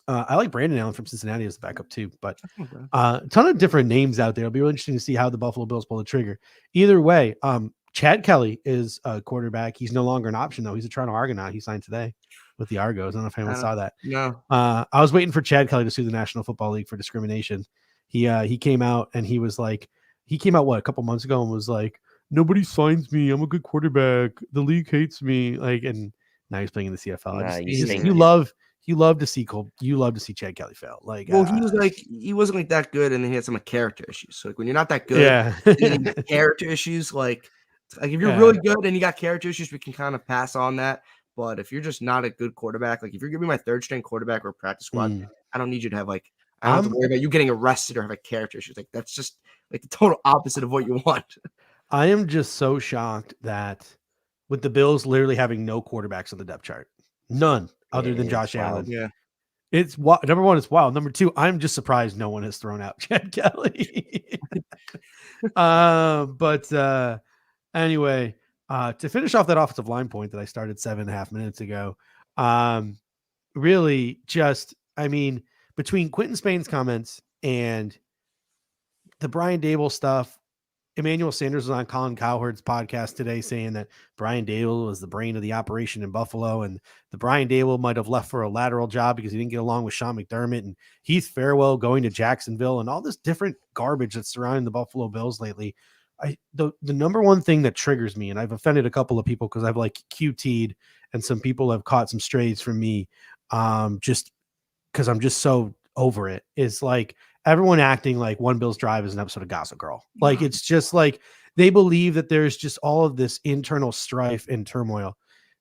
I like Brandon Allen from Cincinnati as the backup too, but a ton of different names out there. It'll be really interesting to see how the Buffalo Bills pull the trigger. Either way, Chad Kelly is a quarterback. He's no longer an option though. He's a Toronto Argonaut. He signed today. with the Argos. I don't know if anyone saw that. No. I was waiting for Chad Kelly to sue the National Football League for discrimination. He came out and he was like, he came out a couple months ago and was like, nobody signs me. I'm a good quarterback. The league hates me. Like, and now he's playing in the CFL. You love to see Chad Kelly fail. Like, well, he wasn't like that good, and then he had some character issues. So like when you're not that good, character issues, like if you're really good and you got character issues, we can kind of pass on that. But if you're just not a good quarterback, like if you're giving me my third string quarterback or practice squad, I don't need you to have I don't have to worry about you getting arrested or have character issues. Like that's just like the total opposite of what you want. I am just so shocked that with the Bills literally having no quarterbacks on the depth chart, none other than Josh Allen. Yeah. It's number one, it's wild. Number two, I'm just surprised no one has thrown out Chad Kelly. But anyway, to finish off that offensive line point that I started 7.5 minutes ago, really just, I mean, between Quentin Spain's comments and the Brian Dable stuff, Emmanuel Sanders was on Colin Cowherd's podcast today saying that Brian Dable was the brain of the operation in Buffalo, and the Brian Dable might have left for a lateral job because he didn't get along with Sean McDermott, and Heath Farwell going to Jacksonville, and all this different garbage that's surrounding the Buffalo Bills lately. The number one thing that triggers me, and I've offended a couple of people because I've QT'd, and some people have caught some strays from me, just because I'm just so over it, is everyone acting like One Bills Drive is an episode of Gossip Girl. It's just they believe that there's just all of this internal strife and turmoil.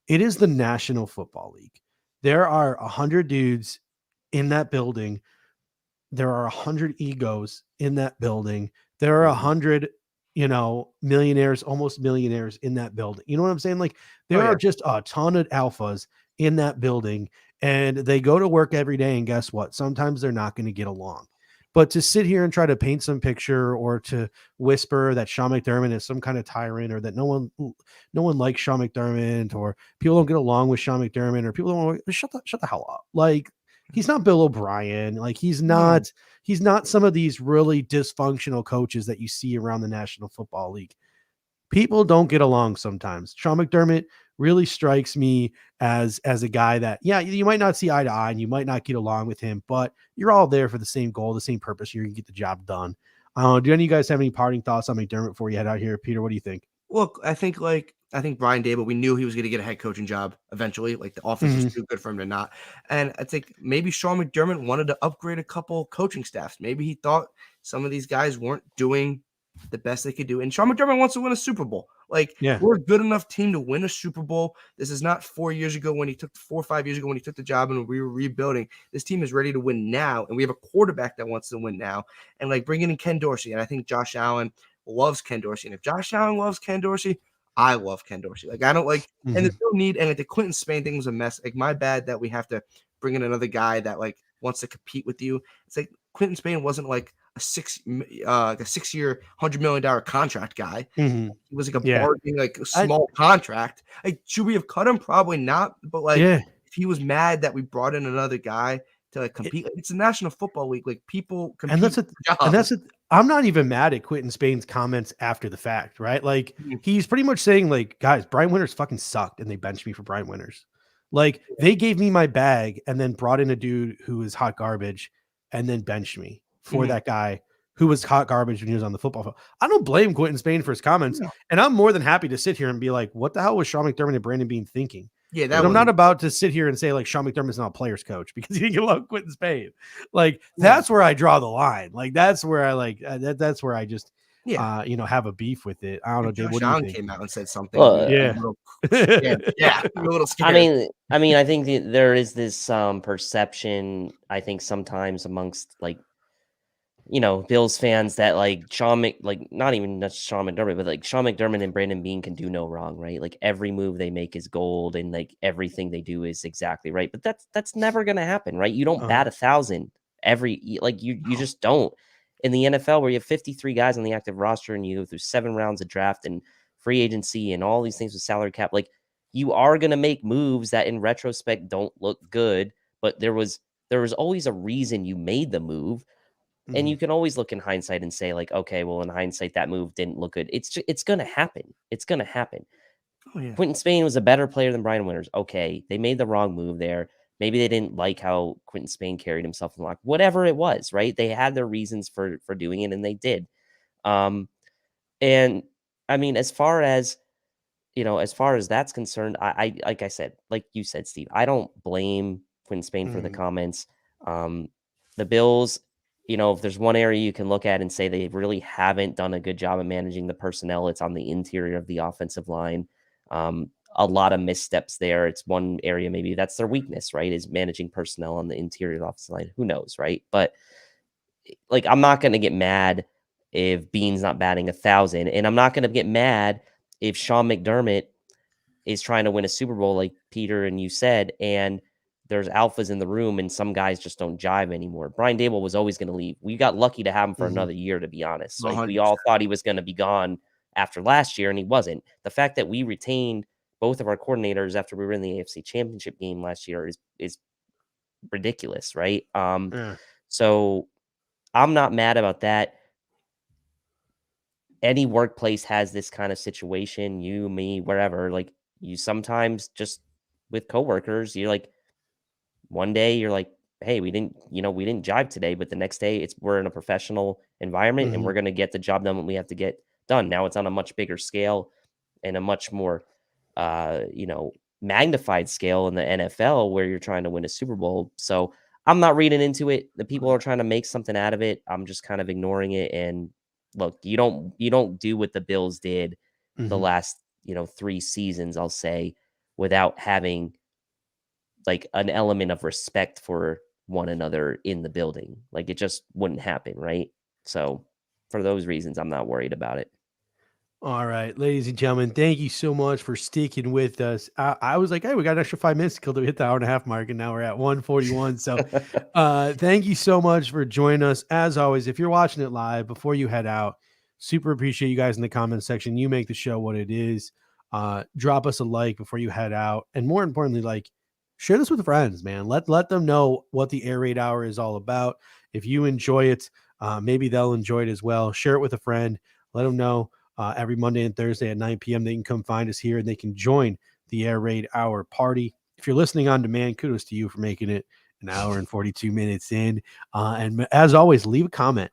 It is the National Football League. There are 100 dudes in that building. There are 100 egos in that building. There are 100, millionaires, almost millionaires in that building. You know what I'm saying? There are just a ton of alphas in that building, and they go to work every day. And guess what? Sometimes they're not going to get along. But to sit here and try to paint some picture or to whisper that Sean McDermott is some kind of tyrant, or that no one likes Sean McDermott, or people don't get along with Sean McDermott, or people don't shut the hell up. He's not Bill O'Brien. He's not some of these really dysfunctional coaches that you see around the National Football League. People don't get along sometimes. Sean McDermott really strikes me as a guy that, you might not see eye to eye and you might not get along with him, but you're all there for the same goal, the same purpose. You're going to get the job done. Do any of you guys have any parting thoughts on McDermott before you head out here? Peter, what do you think? Well, I think Brian Dable, we knew he was going to get a head coaching job eventually. The offense was too good for him to not. And I think maybe Sean McDermott wanted to upgrade a couple coaching staffs. Maybe he thought some of these guys weren't doing the best they could do. And Sean McDermott wants to win a Super Bowl. We're a good enough team to win a Super Bowl. This is not 4 or 5 years ago when he took the job and we were rebuilding. This team is ready to win now, and we have a quarterback that wants to win now. And bringing in Ken Dorsey, and I think Josh Allen loves Ken Dorsey. And if Josh Allen loves Ken Dorsey, I love Ken Dorsey. I don't and there's no need. And the Quentin Spain thing was a mess. My bad that we have to bring in another guy that wants to compete with you. It's Quentin Spain wasn't a 6-year, $100 million contract guy. He was a bargaining, small contract. Should we have cut him? Probably not. But if he was mad that we brought in another guy to compete, it's the National Football League. People compete. I'm not even mad at Quentin Spain's comments after the fact, right? He's pretty much saying guys, Brian Winters fucking sucked, and they benched me for Brian Winters. They gave me my bag and then brought in a dude who is hot garbage and then benched me for that guy who was hot garbage when he was on the football field. I don't blame Quentin Spain for his comments. No. And I'm more than happy to sit here and be what the hell was Sean McDermott and Brandon Beane thinking? Yeah, I'm not about to sit here and say Sean McDermott's not a player's coach because he didn't get along with Quentin Spain. That's where I draw the line. That's where I that's where I just have a beef with it. I don't know, Dave. What do you think? Came out and said something. Yeah, a little scared. I mean, I think there is this perception. I think sometimes amongst Bills fans that not even just Sean McDermott, but Sean McDermott and Brandon Beane can do no wrong, right? Every move they make is gold, and everything they do is exactly right. But that's never gonna happen, right? You don't bat 1,000 every you just don't. In the NFL, where you have 53 guys on the active roster and you go through 7 rounds of draft and free agency and all these things with salary cap, you are going to make moves that in retrospect don't look good, but there was always a reason you made the move. And you can always look in hindsight and say okay, well, in hindsight, that move didn't look good. It's going to happen. It's going to happen. Oh yeah. Quentin Spain was a better player than Brian Winters. Okay, they made the wrong move there. Maybe they didn't like how Quentin Spain carried himself in the locker. Whatever it was, right? They had their reasons for doing it, and they did. And I mean, as far as that's concerned, I like I said, like you said, Steve, I don't blame Quentin Spain for the comments. The Bills, if there's one area you can look at and say they really haven't done a good job of managing the personnel, it's on the interior of the offensive line. A lot of missteps there. It's one area maybe that's their weakness, right? Is managing personnel on the interior of the offensive line. Who knows, right? But like, I'm not going to get mad if Bean's not batting 1,000, and I'm not going to get mad if Sean McDermott is trying to win a Super Bowl, like Peter and you said, and there's alphas in the room and some guys just don't jive anymore. Brian Dable was always going to leave. We got lucky to have him for another year, to be honest. Like, we all thought he was going to be gone after last year, and he wasn't. The fact that we retained both of our coordinators after we were in the AFC Championship game last year is ridiculous, right? So I'm not mad about that. Any workplace has this kind of situation, you, me, wherever. Like, you sometimes just with coworkers, you're like, one day you're like, hey, we didn't jive today, but the next day we're in a professional environment and we're going to get the job done when we have to get done. Now it's on a much bigger scale and a much more, magnified scale in the NFL where you're trying to win a Super Bowl. So I'm not reading into it. The people are trying to make something out of it. I'm just kind of ignoring it. And look, you don't do what the Bills did the last, 3 seasons, I'll say, without having like an element of respect for one another in the building. Like, it just wouldn't happen, right? So for those reasons, I'm not worried about it. All right, ladies and gentlemen, thank you so much for sticking with us. I was like, hey, we got an extra 5 minutes to hit the hour-and-a-half mark, and now we're at 1:41. So thank you so much for joining us. As always, if you're watching it live, before you head out, super appreciate you guys in the comment section. You make the show what it is. Drop us a like before you head out. And more importantly, like, share this with friends, man. Let them know what the Air Raid Hour is all about. If you enjoy it, maybe they'll enjoy it as well. Share it with a friend. Let them know. Every Monday and Thursday at 9 p.m. They can come find us here and they can join the Air Raid Hour party. If you're listening on demand, kudos to you for making it an hour and 42 minutes in. And as always, leave a comment.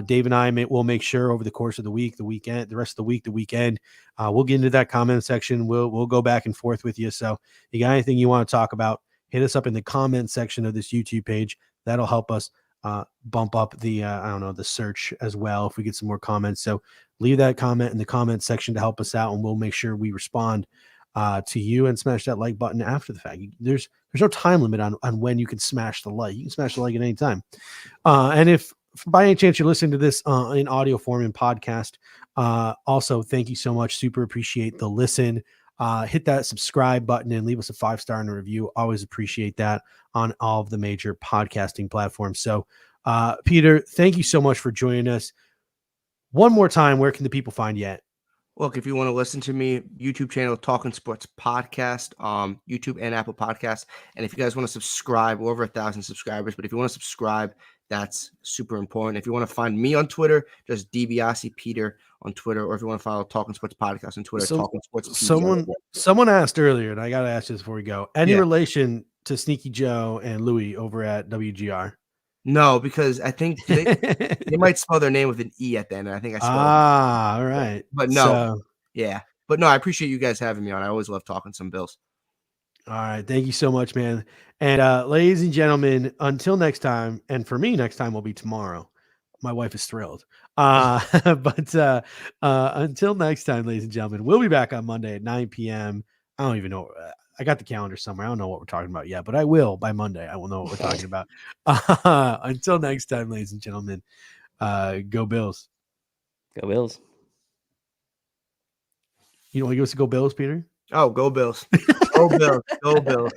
Dave and I will make sure over the course of the week, the weekend, the rest of the week, the weekend, we'll get into that comment section. We'll go back and forth with you. So if you got anything you want to talk about, hit us up in the comment section of this YouTube page. That'll help us bump up the the search as well if we get some more comments. So leave that comment in the comment section to help us out, and we'll make sure we respond to you, and smash that like button after the fact. There's no time limit on when you can smash the like. You can smash the like at any time. And if by any chance you're listening to this in audio form in podcast, also thank you so much. Super appreciate the listen. Hit that subscribe button and leave us a 5-star and a review. Always appreciate that on all of the major podcasting platforms. So, Peter, thank you so much for joining us. One more time, where can the people find you at? Look, if you want to listen to me, YouTube channel, Talking Sports Podcast, YouTube and Apple Podcasts. And if you guys want to subscribe, we're over 1,000 subscribers, but if you want to subscribe, that's super important. If you want to find me on Twitter, just DiBiasi Peter on Twitter, or if you want to follow Talking Sports Podcast on Twitter, Talking Sports PD. Someone asked earlier, and I got to ask this before we go. Any relation to Sneaky Joe and Louie over at WGR? No, because I think they might spell their name with an E at the end. And I think I spelled all right. But no, yeah. But no, I appreciate you guys having me on. I always love talking some Bills. All right. Thank you so much, man. And ladies and gentlemen, until next time, and for me, next time will be tomorrow. My wife is thrilled. But until next time, ladies and gentlemen, we'll be back on Monday at 9 p.m. I don't even know. I got the calendar somewhere. I don't know what we're talking about yet, but I will by Monday. I will know what we're talking about. Until next time, ladies and gentlemen, go Bills. Go Bills. You know what? Give us a go Bills, Peter. Oh, go Bills. Go Bills. Go Bills.